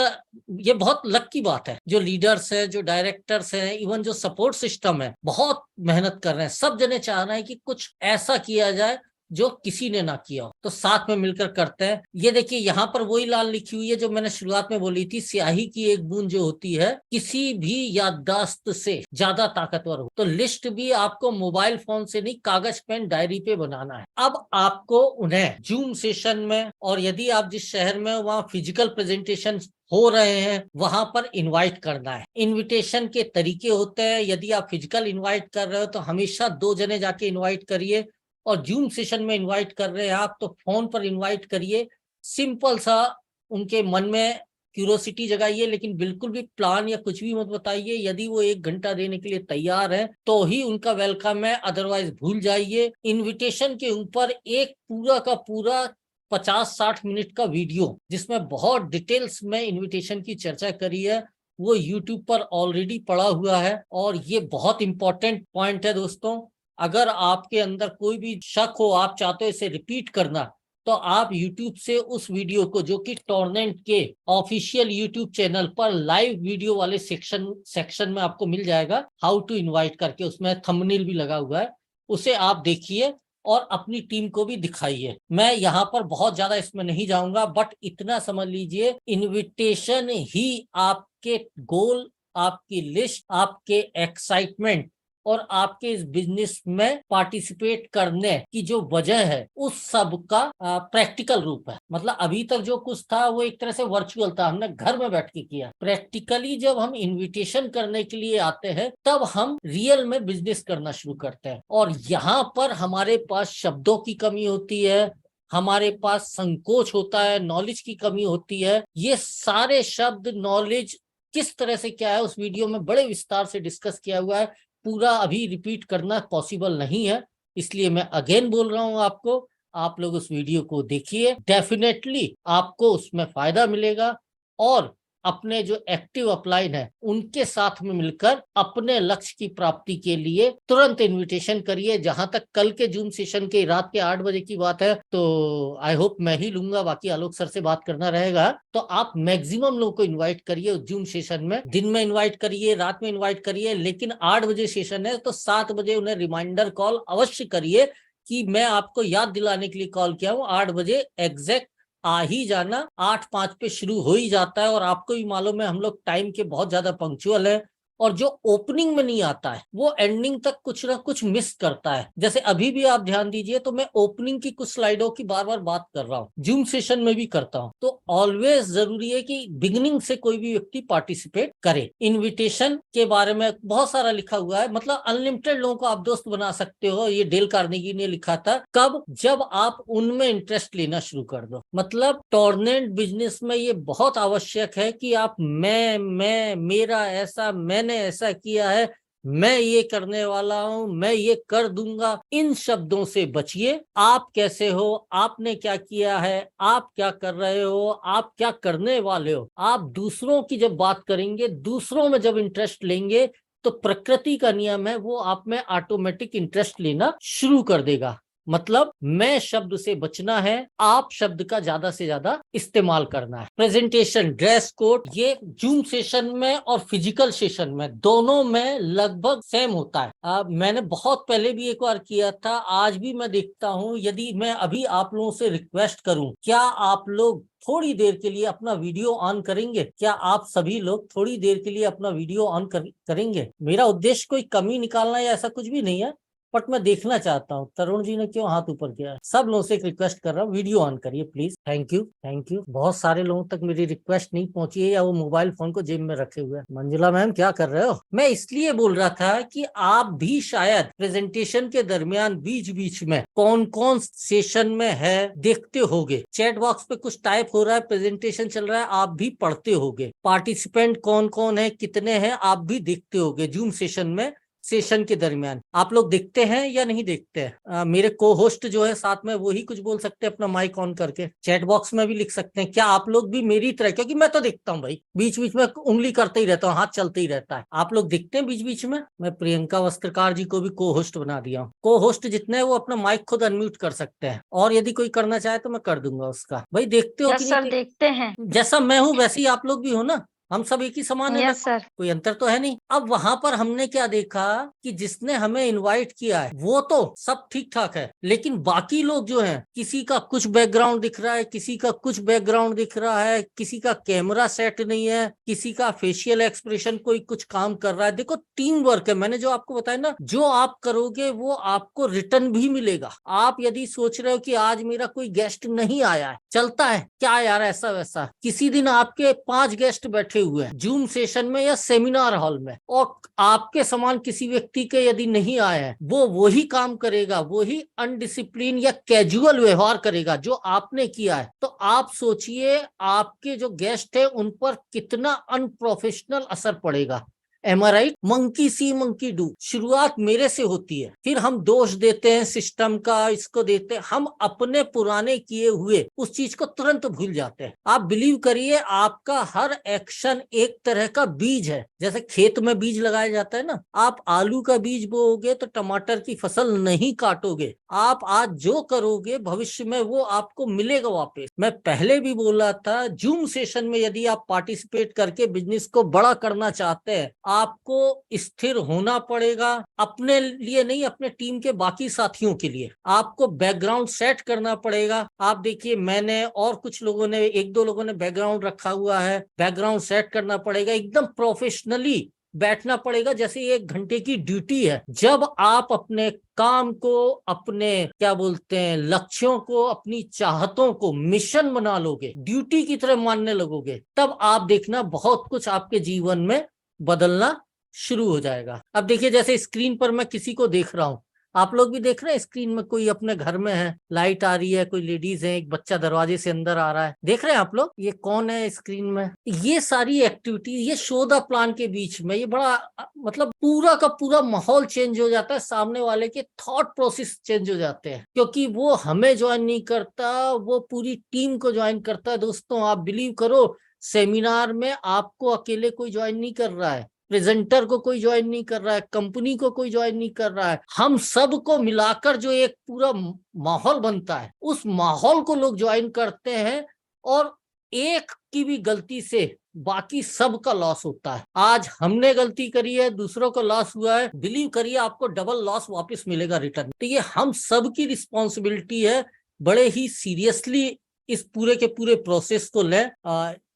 ये बहुत लक की बात है। जो लीडर्स है, जो डायरेक्टर्स हैं, इवन जो सपोर्ट सिस्टम है, बहुत मेहनत कर रहे हैं। सब जने चाह रहे हैं कि कुछ ऐसा किया जाए जो किसी ने ना किया हो, तो साथ में मिलकर करते हैं। ये देखिए यहाँ पर वही लाल लिखी हुई है जो मैंने शुरुआत में बोली थी, स्याही की एक बूंद जो होती है किसी भी याददाश्त से ज्यादा ताकतवर हो। तो लिस्ट भी आपको मोबाइल फोन से नहीं, कागज पेन डायरी पे बनाना है। अब आपको उन्हें जूम सेशन में, और यदि आप जिस शहर में वहां फिजिकल प्रेजेंटेशन हो रहे हैं वहां पर इनवाइट करना है। इनविटेशन के तरीके होते हैं। यदि आप फिजिकल इनवाइट कर रहे हो तो हमेशा 2 जने जाके इनवाइट करिए, और जूम सेशन में इनवाइट कर रहे हैं आप तो फोन पर इनवाइट करिए। सिंपल सा उनके मन में क्यूरोसिटी जगाइए, लेकिन बिल्कुल भी प्लान या कुछ भी मत बताइए। यदि वो 1 घंटा देने के लिए तैयार है तो ही उनका वेलकम है, अदरवाइज भूल जाइए। इनविटेशन के ऊपर एक पूरा का पूरा 50-60 मिनट का वीडियो जिसमें बहुत डिटेल्स में इनविटेशन की चर्चा करी है, वो यूट्यूब पर ऑलरेडी पड़ा हुआ है। और ये बहुत इंपॉर्टेंट पॉइंट है दोस्तों। अगर आपके अंदर कोई भी शक हो, आप चाहते हो इसे रिपीट करना, तो आप YouTube से उस वीडियो को, जो कि टॉर्नेंट के ऑफिशियल YouTube चैनल पर लाइव वीडियो वाले सेक्शन में आपको मिल जाएगा, हाउ टू इनवाइट करके, उसमें थंबनेल भी लगा हुआ है, उसे आप देखिए और अपनी टीम को भी दिखाइए। मैं यहाँ पर बहुत ज्यादा इसमें नहीं जाऊंगा, बट इतना समझ लीजिए, इनविटेशन ही आपके गोल, आपकी लिस्ट, आपके एक्साइटमेंट और आपके इस बिजनेस में पार्टिसिपेट करने की जो वजह है, उस सब का प्रैक्टिकल रूप है। मतलब अभी तक जो कुछ था वो एक तरह से वर्चुअल था, हमने घर में बैठ के किया। प्रैक्टिकली जब हम इनविटेशन करने के लिए आते हैं तब हम रियल में बिजनेस करना शुरू करते हैं। और यहाँ पर हमारे पास शब्दों की कमी होती है, हमारे पास संकोच होता है, नॉलेज की कमी होती है। ये सारे शब्द, नॉलेज किस तरह से क्या है, उस वीडियो में बड़े विस्तार से डिस्कस किया हुआ है। पूरा अभी रिपीट करना पॉसिबल नहीं है, इसलिए मैं अगेन बोल रहा हूं आपको, आप लोग उस वीडियो को देखिए, डेफिनेटली आपको उसमें फायदा मिलेगा। और अपने जो एक्टिव अपलाइन है उनके साथ में मिलकर अपने लक्ष्य की प्राप्ति के लिए तुरंत इनविटेशन करिए। जहां तक कल के जूम सेशन के रात के 8 बजे की बात है, तो आई होप मैं ही लूंगा, बाकी आलोक सर से बात करना रहेगा। तो आप मैक्सिमम लोगों को इन्वाइट करिए उस जूम सेशन में। दिन में इन्वाइट करिए, रात में इन्वाइट करिए, लेकिन 8 बजे सेशन है तो 7 बजे उन्हें रिमाइंडर कॉल अवश्य करिए कि मैं आपको याद दिलाने के लिए कॉल किया हूँ, 8 बजे एग्जैक्ट आ ही जाना। 8:05 पे शुरू हो ही जाता है, और आपको भी मालूम है हम लोग टाइम के बहुत ज्यादा पंक्चुअल है। और जो ओपनिंग में नहीं आता है वो एंडिंग तक कुछ ना कुछ मिस करता है। जैसे अभी भी आप ध्यान दीजिए तो मैं ओपनिंग की कुछ स्लाइडों की बार बार बात कर रहा हूँ, जूम सेशन में भी करता हूँ। तो ऑलवेज जरूरी है कि बिगिनिंग से कोई भी व्यक्ति पार्टिसिपेट करे। इनविटेशन के बारे में बहुत सारा लिखा हुआ है, मतलब अनलिमिटेड लोगों को आप दोस्त बना सकते हो, ये डेल कार्नेगी ने लिखा था। कब? जब आप उनमें इंटरेस्ट लेना शुरू कर दो। मतलब टॉर्नेंट बिजनेस में ये बहुत आवश्यक है कि आप मैं मेरा ऐसा, मैंने ऐसा किया है, मैं ये करने वाला हूं, मैं ये कर दूंगा, इन शब्दों से बचिए। आप कैसे हो, आपने क्या किया है, आप क्या कर रहे हो, आप क्या करने वाले हो। आप दूसरों की जब बात करेंगे, दूसरों में जब इंटरेस्ट लेंगे, तो प्रकृति का नियम है वो आप में ऑटोमेटिक इंटरेस्ट लेना शुरू कर देगा। मतलब मैं शब्द से बचना है, आप शब्द का ज्यादा से ज्यादा इस्तेमाल करना है। प्रेजेंटेशन, ड्रेस कोड, ये जूम सेशन में और फिजिकल सेशन में दोनों में लगभग सेम होता है। मैंने बहुत पहले भी एक बार किया था, आज भी मैं देखता हूं। यदि मैं अभी आप लोगों से रिक्वेस्ट करूं, क्या आप लोग थोड़ी देर के लिए अपना वीडियो ऑन करेंगे? क्या आप सभी लोग थोड़ी देर के लिए अपना वीडियो ऑन करेंगे? मेरा उद्देश्य कोई कमी निकालना या ऐसा कुछ भी नहीं है, बट मैं देखना चाहता हूँ तरुण जी ने क्यों हाथ ऊपर किया है। सब लोगों से एक रिक्वेस्ट कर रहा हूँ, वीडियो ऑन करिए please. Thank you, thank you. बहुत सारे लोगों तक मेरी रिक्वेस्ट नहीं पहुंची है, या वो मोबाइल फोन को जेब में रखे हुए हैं। मंजुला मैम क्या कर रहे हो? मैं इसलिए बोल रहा था कि आप भी शायद प्रेजेंटेशन के दरमियान बीच बीच में कौन कौन सेशन में है देखते होगे। चैट बॉक्स पे कुछ टाइप हो रहा है, प्रेजेंटेशन चल रहा है, आप भी पढ़ते होगे। पार्टिसिपेंट कौन कौन है, कितने हैं, आप भी देखते होगे। जूम सेशन में सेशन के दरमियान आप लोग देखते हैं या नहीं देखते हैं? मेरे को होस्ट जो है साथ में वही कुछ बोल सकते हैं अपना माइक ऑन करके, चैट बॉक्स में भी लिख सकते हैं। क्या आप लोग भी मेरी तरह, क्योंकि मैं तो देखता हूँ भाई, बीच बीच में उंगली करते ही रहता हूँ, हाथ चलते ही रहता है। आप लोग दिखते हैं बीच बीच में? मैं प्रियंका वस्त्रकार जी को भी को होस्ट बना दिया हूँ। को होस्ट जितने हैं वो अपना माइक खुद अनम्यूट कर सकते हैं, और यदि कोई करना चाहे तो मैं कर दूंगा उसका। भाई देखते हो कि यस सर, नहीं? देखते हैं। जैसा मैं हूँ वैसे ही आप लोग भी हो ना, हम सब एक ही समान है यस लगभग, सर। कोई अंतर तो है नहीं। अब वहां पर हमने क्या देखा कि जिसने हमें इनवाइट किया है वो तो सब ठीक ठाक है, लेकिन बाकी लोग जो हैं, किसी का कुछ बैकग्राउंड दिख रहा है, किसी का कुछ बैकग्राउंड दिख रहा है, किसी का कैमरा सेट नहीं है, किसी का फेशियल एक्सप्रेशन कोई कुछ काम कर रहा है। देखो टीम वर्क है, मैंने जो आपको बताया ना, जो आप करोगे वो आपको रिटर्न भी मिलेगा। आप यदि सोच रहे हो कि आज मेरा कोई गेस्ट नहीं आया है, चलता है क्या यार ऐसा वैसा, किसी दिन आपके 5 गेस्ट बैठे हुए हैं जूम सेशन में या सेमिनार हॉल में, और आपके समान किसी व्यक्ति के यदि नहीं आए हैं, वो वही काम करेगा, वही अनडिसिप्लिन या कैजुअल व्यवहार करेगा जो आपने किया है, तो आप सोचिए आपके जो गेस्ट है उन पर कितना अनप्रोफेशनल असर पड़ेगा। Am I right? Monkey see monkey do, शुरुआत मेरे से होती है, फिर हम दोष देते हैं सिस्टम का, इसको देते हैं, हम अपने पुराने किए हुए उस चीज को तुरंत भूल जाते हैं। आप बिलीव करिए, आपका हर एक्शन एक तरह का बीज है। जैसे खेत में बीज लगाया जाता है ना, आप आलू का बीज बोओगे तो टमाटर की फसल नहीं काटोगे। आप आज जो करोगे भविष्य में वो आपको मिलेगा वापस। मैं पहले भी बोला था, जूम सेशन में यदि आप पार्टिसिपेट करके बिजनेस को बड़ा करना चाहते हैं, आपको स्थिर होना पड़ेगा, अपने लिए नहीं, अपने टीम के बाकी साथियों के लिए। आपको बैकग्राउंड सेट करना पड़ेगा। आप देखिए, मैंने और कुछ लोगों ने, एक दो लोगों ने बैकग्राउंड रखा हुआ है, बैकग्राउंड सेट करना पड़ेगा, एकदम प्रोफेशनली बैठना पड़ेगा, जैसे 1 घंटे की ड्यूटी है। जब आप अपने काम को, अपने क्या बोलते हैं, लक्ष्यों को, अपनी चाहतों को मिशन बना लोगे, ड्यूटी की तरह मानने लगोगे, तब आप देखना बहुत कुछ आपके जीवन में बदलना शुरू हो जाएगा। अब देखिए, जैसे स्क्रीन पर मैं किसी को देख रहा हूं, आप लोग भी देख रहे हैं स्क्रीन में, कोई अपने घर में है, लाइट आ रही है, कोई लेडीज है, एक बच्चा दरवाजे से अंदर आ रहा है, देख रहे हैं आप लोग ये कौन है स्क्रीन में? ये सारी एक्टिविटी, ये शो द प्लान के बीच में, ये बड़ा मतलब पूरा का पूरा माहौल चेंज हो जाता है, सामने वाले के थॉट प्रोसेस चेंज हो जाते हैं, क्योंकि वो हमें ज्वाइन नहीं करता, वो पूरी टीम को ज्वाइन करता है। दोस्तों आप बिलीव करो, सेमिनार में आपको अकेले कोई ज्वाइन नहीं कर रहा है, प्रेजेंटर को कोई ज्वाइन नहीं कर रहा है, कंपनी को कोई ज्वाइन नहीं कर रहा है, हम सब को मिलाकर जो एक पूरा माहौल बनता है, उस माहौल को लोग ज्वाइन करते हैं, और एक की भी गलती से बाकी सब का लॉस होता है। आज हमने गलती करी है, दूसरों को लॉस हुआ है, बिलीव करिए आपको डबल लॉस वापस मिलेगा रिटर्न। तो ये हम सब की रिस्पॉन्सिबिलिटी है, बड़े ही सीरियसली इस पूरे के पूरे प्रोसेस को लें।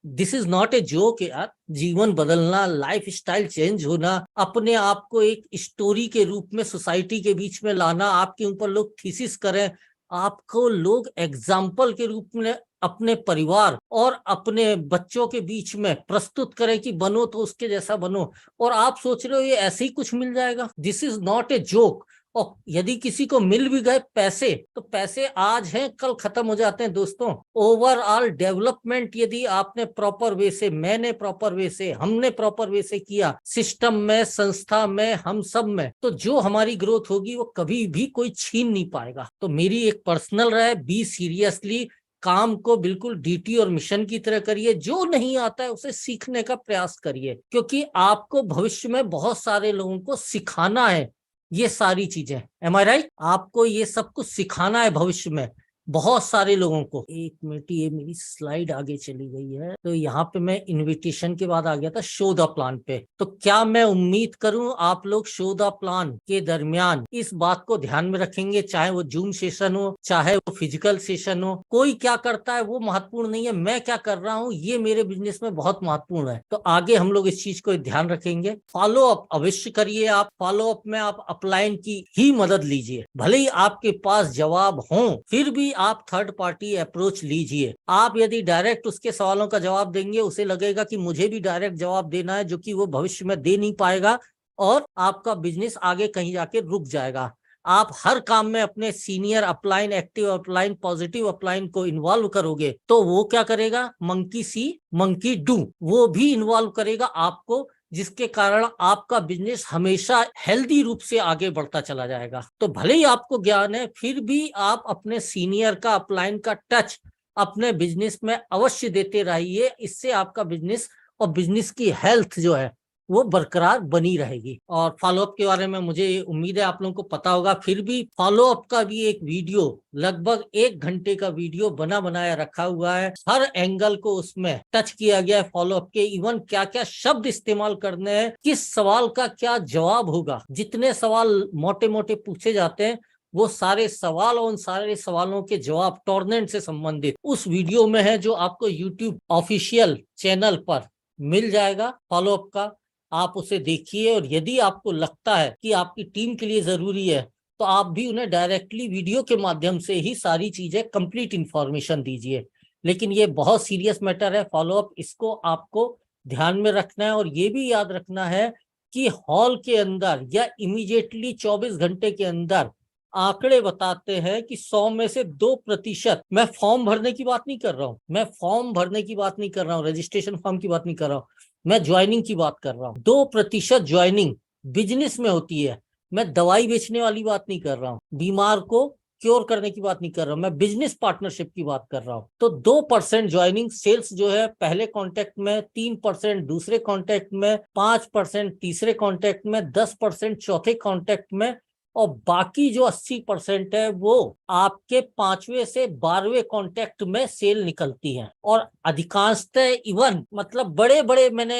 This is not a joke यार। जीवन बदलना, लाइफ स्टाइल चेंज होना, अपने आप को एक स्टोरी के रूप में सोसाइटी के बीच में लाना, आपके ऊपर लोग थीसिस करें, आपको लोग एग्जाम्पल के रूप में अपने परिवार और अपने बच्चों के बीच में प्रस्तुत करें कि बनो तो उसके जैसा बनो, और आप सोच रहे हो ये ऐसे ही कुछ मिल जाएगा। This is not a joke. और यदि किसी को मिल भी गए पैसे, तो पैसे आज हैं कल खत्म हो जाते हैं दोस्तों। ओवरऑल डेवलपमेंट यदि आपने प्रॉपर वे से, मैंने प्रॉपर वे से, हमने प्रॉपर वे से किया, सिस्टम में, संस्था में, हम सब में, तो जो हमारी ग्रोथ होगी वो कभी भी कोई छीन नहीं पाएगा। तो मेरी एक पर्सनल राय, बी सीरियसली, काम को बिल्कुल ड्यूटी और मिशन की तरह करिए, जो नहीं आता है उसे सीखने का प्रयास करिए, क्योंकि आपको भविष्य में बहुत सारे लोगों को सिखाना है ये सारी चीजें। M I right? आपको ये सब कुछ सिखाना है भविष्य में बहुत सारे लोगों को। एक मिनट, ये मेरी स्लाइड आगे चली गई है, तो यहाँ पे मैं इनविटेशन के बाद आ गया था शो द प्लान पे। तो क्या मैं उम्मीद करूं आप लोग शो द प्लान के दरमियान इस बात को ध्यान में रखेंगे, चाहे वो जूम सेशन हो, चाहे वो फिजिकल सेशन हो, कोई क्या करता है वो महत्वपूर्ण नहीं है, मैं क्या कर रहा हूँ ये मेरे बिजनेस में बहुत महत्वपूर्ण है। तो आगे हम लोग इस चीज को ध्यान रखेंगे। फॉलो अप अवश्य करिए। आप फॉलो अप में आप अपलाइन की ही मदद लीजिए, भले ही आपके पास जवाब हो, फिर भी आप थर्ड पार्टी अप्रोच लीजिए। आप यदि डायरेक्ट उसके सवालों का जवाब देंगे, उसे लगेगा कि मुझे भी डायरेक्ट जवाब देना है, जो कि वो भविष्य में दे नहीं पाएगा, और आपका बिजनेस आगे कहीं जाके रुक जाएगा। आप हर काम में अपने senior upline, active upline, positive upline को इन्वॉल्व करोगे, तो वो क्या करेगा, मंकी सी मंकी डू, वो भी इन्वॉल्व करेगा आपको जिसके कारण आपका बिजनेस हमेशा हेल्दी रूप से आगे बढ़ता चला जाएगा। तो भले ही आपको ज्ञान है, फिर भी आप अपने सीनियर का, अपलाइन का टच अपने बिजनेस में अवश्य देते रहिए। इससे आपका बिजनेस और बिजनेस की हेल्थ जो है वो बरकरार बनी रहेगी। और फॉलोअप के बारे में मुझे उम्मीद है आप लोगों को पता होगा, फिर भी फॉलोअप का भी एक वीडियो, लगभग 1 घंटे का वीडियो बना बनाया रखा हुआ है। हर एंगल को उसमें टच किया गया है फॉलोअप के। इवन क्या क्या शब्द इस्तेमाल करने हैं, किस सवाल का क्या जवाब होगा, जितने सवाल मोटे मोटे पूछे जाते हैं वो सारे सवाल और उन सारे सवालों के जवाब टॉर्नेंट से संबंधित उस वीडियो में है, जो आपको यूट्यूब ऑफिशियल चैनल पर मिल जाएगा फॉलोअप का। आप उसे देखिए, और यदि आपको लगता है कि आपकी टीम के लिए जरूरी है तो आप भी उन्हें डायरेक्टली वीडियो के माध्यम से ही सारी चीजें कंप्लीट इंफॉर्मेशन दीजिए। लेकिन ये बहुत सीरियस मैटर है फॉलोअप, इसको आपको ध्यान में रखना है। और ये भी याद रखना है कि हॉल के अंदर या इमीडिएटली 24 घंटे के अंदर आंकड़े बताते हैं कि 100 में से 2%, मैं फॉर्म भरने की बात नहीं कर रहा हूं, मैं फॉर्म भरने की बात नहीं कर रहा हूं, रजिस्ट्रेशन फॉर्म की बात नहीं कर रहा हूं, मैं ज्वाइनिंग की बात कर रहा हूं। 2% ज्वाइनिंग बिजनेस में होती है। मैं दवाई बेचने वाली बात नहीं कर रहा हूं, बीमार को क्योर करने की बात नहीं कर रहा हूं, मैं बिजनेस पार्टनरशिप की बात कर रहा हूं। तो 2% ज्वाइनिंग सेल्स जो है पहले कांटेक्ट में, 3% दूसरे कांटेक्ट में, 5% तीसरे कांटेक्ट में, 10% चौथे कांटेक्ट में, और बाकी जो 80% है वो आपके 5वें से 12वें कांटेक्ट में सेल निकलती है। और अधिकांशतः इवन मतलब बड़े बड़े, मैंने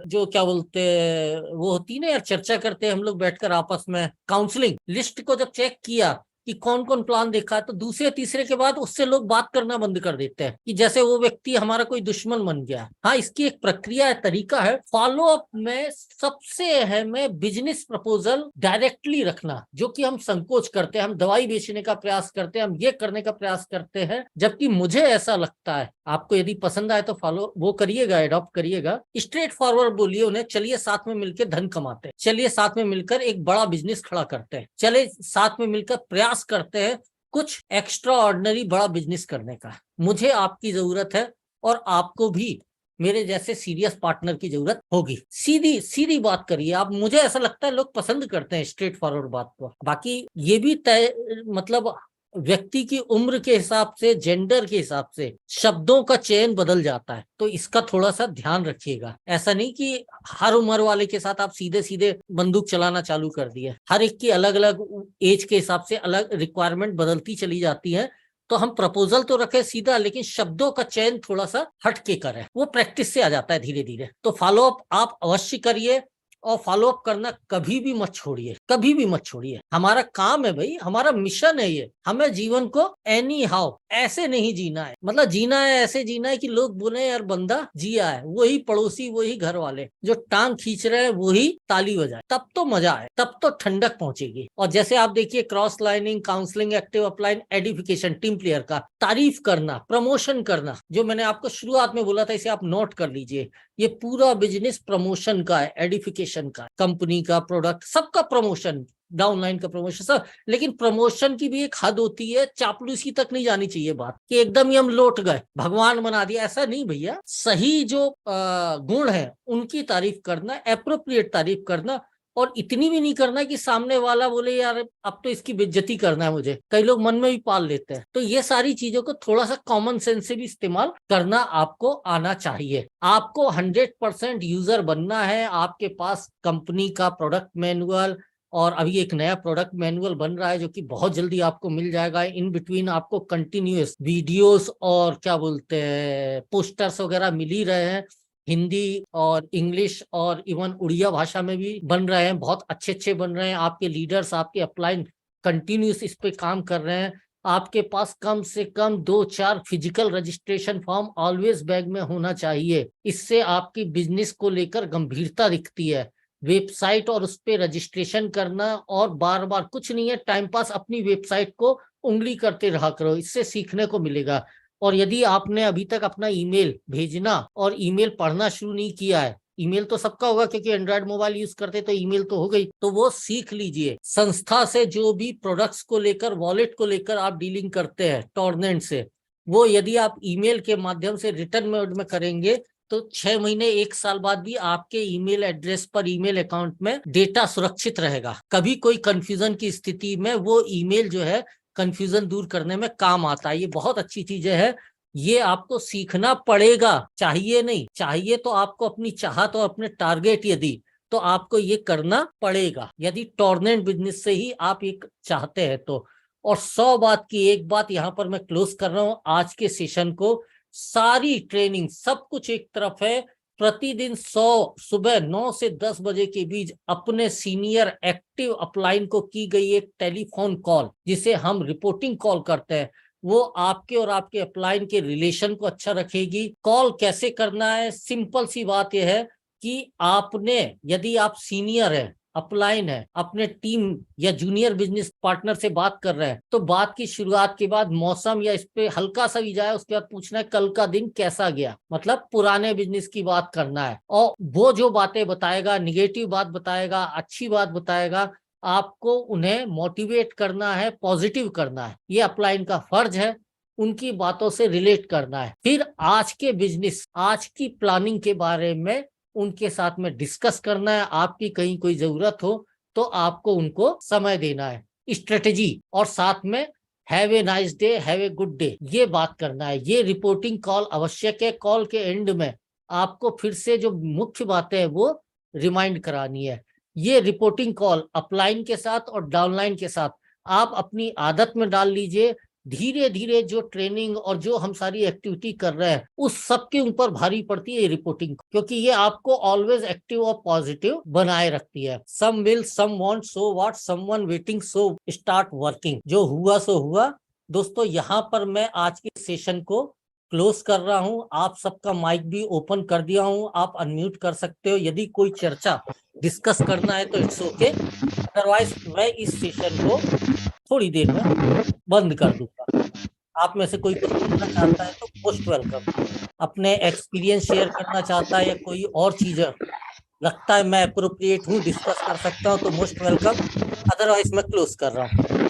जो क्या बोलते वो होती है ना यार, चर्चा करते हैं हम लोग बैठकर आपस में, काउंसलिंग लिस्ट को जब चेक किया कि कौन कौन प्लान देखा है, तो दूसरे तीसरे के बाद उससे लोग बात करना बंद कर देते हैं कि जैसे वो व्यक्ति हमारा कोई दुश्मन बन गया। हाँ, इसकी एक प्रक्रिया है, तरीका है। फॉलोअप में सबसे अहम है बिजनेस प्रपोजल डायरेक्टली रखना, जो कि हम संकोच करते हैं, हम दवाई बेचने का प्रयास करते हैं, हम ये करने का प्रयास करते हैं। जबकि मुझे ऐसा लगता है, आपको यदि पसंद आए तो फॉलो वो करिएगा, एडॉप्ट करिएगा, स्ट्रेट फॉरवर्ड बोलिए उन्हें, चलिए साथ में मिलकर धन कमाते हैं, चलिए साथ में मिलकर एक बड़ा बिजनेस खड़ा करते हैं, चले साथ में मिलकर प्रयास करते हैं कुछ एक्स्ट्रा ऑर्डिनरी बड़ा बिजनेस करने का। मुझे आपकी जरूरत है और आपको भी मेरे जैसे सीरियस पार्टनर की जरूरत होगी। सीधी सीधी बात करिए आप। मुझे ऐसा लगता है लोग पसंद करते हैं स्ट्रेट फॉरवर्ड बात को। बाकी ये भी तय मतलब व्यक्ति की उम्र के हिसाब से, जेंडर के हिसाब से शब्दों का चयन बदल जाता है, तो इसका थोड़ा सा ध्यान रखिएगा। ऐसा नहीं कि हर उम्र वाले के साथ आप सीधे सीधे बंदूक चलाना चालू कर दिए। हर एक की अलग अलग एज के हिसाब से अलग रिक्वायरमेंट बदलती चली जाती है। तो हम प्रपोजल तो रखे सीधा, लेकिन शब्दों का चयन थोड़ा सा हटके करें, वो प्रैक्टिस से आ जाता है धीरे धीरे। तो फॉलोअप आप अवश्य करिए, और फॉलोअप करना कभी भी मत छोड़िए, कभी भी मत छोड़िए। हमारा काम है भाई, हमारा मिशन है ये। हमें जीवन को एनी हाउ ऐसे नहीं जीना है, मतलब जीना है ऐसे जीना है कि लोग बोले यार बंदा जिया है, वही पड़ोसी, वही घर वाले जो टांग खींच रहे हैं वही ताली बजाए, तब तो मजा है, तब तो ठंडक पहुंचेगी। और जैसे आप देखिए, cross lining, counselling, active upline, edification, team player का तारीफ करना, प्रमोशन करना, जो मैंने आपको शुरुआत में बोला था, इसे आप नोट कर लीजिए। ये पूरा बिजनेस प्रमोशन का है, एडिफिकेशन का, कंपनी का, प्रोडक्ट, सबका प्रमोशन, डाउनलाइन का प्रमोशन सब। लेकिन प्रमोशन की भी एक हद होती है, चापलूसी तक नहीं जानी चाहिए बात कि एकदम ही हम लौट गए, भगवान बना दिया, ऐसा नहीं भैया। सही जो गुण है उनकी तारीफ करना, एप्रोप्रिएट तारीफ करना, और इतनी भी नहीं करना कि सामने वाला बोले यार अब तो इसकी बेइज्जती करना है मुझे, कई लोग मन में भी पाल लेते हैं। तो ये सारी चीजों को थोड़ा सा कॉमन सेंस से भी इस्तेमाल करना आपको आना चाहिए। आपको 100% यूजर बनना है। आपके पास कंपनी का प्रोडक्ट मैनुअल, और अभी एक नया प्रोडक्ट मैनुअल बन रहा है जो कि बहुत जल्दी आपको मिल जाएगा। इन बिटवीन आपको कंटिन्यूअस वीडियोस और क्या बोलते हैं पोस्टर्स वगैरह मिल ही रहे हैं, हिंदी और इंग्लिश और इवन उड़िया भाषा में भी बन रहे हैं, बहुत अच्छे अच्छे बन रहे हैं। आपके लीडर्स, आपके अपलाइन कंटिन्यूस इस पे काम कर रहे हैं। आपके पास कम से कम 2-4 physical registration form always bag में होना चाहिए। इससे आपकी बिजनेस को लेकर गंभीरता दिखती है। वेबसाइट और उस पर रजिस्ट्रेशन करना, और बार बार कुछ नहीं है, टाइम पास अपनी वेबसाइट को उंगली करते रहा करो, इससे सीखने को मिलेगा। और यदि आपने अभी तक अपना ईमेल भेजना और ईमेल पढ़ना शुरू नहीं किया है, ईमेल तो सबका होगा क्योंकि एंड्रॉयड मोबाइल यूज करते, तो ईमेल तो हो गई, तो वो सीख लीजिए। संस्था से जो भी प्रोडक्ट्स को लेकर, वॉलेट को लेकर आप डीलिंग करते हैं टॉर्नेंट से, वो यदि आप ईमेल के माध्यम से रिटर्न मोड में करेंगे तो 6 महीने 1 साल बाद भी आपके ईमेल एड्रेस पर, ईमेल अकाउंट में डेटा सुरक्षित रहेगा। कभी कोई कंफ्यूजन की स्थिति में वो ईमेल जो है कंफ्यूजन दूर करने में काम आता है। ये बहुत अच्छी चीज है, ये आपको सीखना पड़ेगा, चाहिए नहीं। चाहिए तो आपको अपनी चाहत और अपने टारगेट यदि, तो आपको ये करना पड़ेगा, यदि टॉर्नेंट बिजनेस से ही आप ये चाहते हैं तो। और 100 बात की एक बात यहाँ पर मैं क्लोज कर रहा हूँ आज के सेशन को। सारी ट्रेनिंग सब कुछ एक तरफ है, प्रतिदिन 100 सुबह 9 से 10 बजे के बीच अपने सीनियर एक्टिव अपलाइन को की गई एक टेलीफोन कॉल, जिसे हम रिपोर्टिंग कॉल करते हैं, वो आपके और आपके अपलाइन के रिलेशन को अच्छा रखेगी। कॉल कैसे करना है, सिंपल सी बात यह है कि आपने, यदि आप सीनियर है, अपलाइन है, अपने टीम या जूनियर बिजनेस पार्टनर से बात कर रहे हैं, तो बात की शुरुआत के बाद मौसम या इस पे हल्का सा भी जाए, उसके बाद पूछना है कल का दिन कैसा गया, मतलब पुराने बिजनेस की बात करना है। और वो जो बातें बताएगा, निगेटिव बात बताएगा, अच्छी बात बताएगा, आपको उन्हें मोटिवेट करना है, पॉजिटिव करना है। ये अपलाइन का फर्ज है, उनकी बातों से रिलेट करना है। फिर आज के बिजनेस, आज की प्लानिंग के बारे में उनके साथ में डिस्कस करना है। आपकी कहीं कोई जरूरत हो तो आपको उनको समय देना है, स्ट्रेटेजी, और साथ में have a nice day, have a good day, ये बात करना है। ये रिपोर्टिंग कॉल आवश्यक है। कॉल के एंड में आपको फिर से जो मुख्य बातें है वो रिमाइंड करानी है। ये रिपोर्टिंग कॉल अपलाइन के साथ और डाउनलाइन के साथ आप अपनी आदत में डाल लीजिए। धीरे धीरे जो ट्रेनिंग और जो हम सारी एक्टिविटी कर रहे हैं उस सब के ऊपर भारी पड़ती है रिपोर्टिंग, क्योंकि ये आपको ऑलवेज एक्टिव और पॉजिटिव बनाए रखती है। Some will, some want, so what, someone waiting, so start working. जो हुआ सो हुआ। दोस्तों, यहाँ पर मैं आज के सेशन को क्लोज कर रहा हूँ। आप सबका माइक भी ओपन कर दिया हूँ, आप अनम्यूट कर सकते हो। यदि कोई चर्चा डिस्कस करना है तो इट्स ओके, अदरवाइज मैं इस सेशन को थोड़ी देर में बंद कर दूंगा। आप में से कोई कुछ पूछना चाहता है तो मोस्ट वेलकम। अपने एक्सपीरियंस शेयर करना चाहता है या कोई और चीज लगता है मैं अप्रोप्रिएट हूँ, डिस्कस कर सकता हूँ, तो मोस्ट वेलकम। अदरवाइज मैं क्लोज कर रहा हूँ।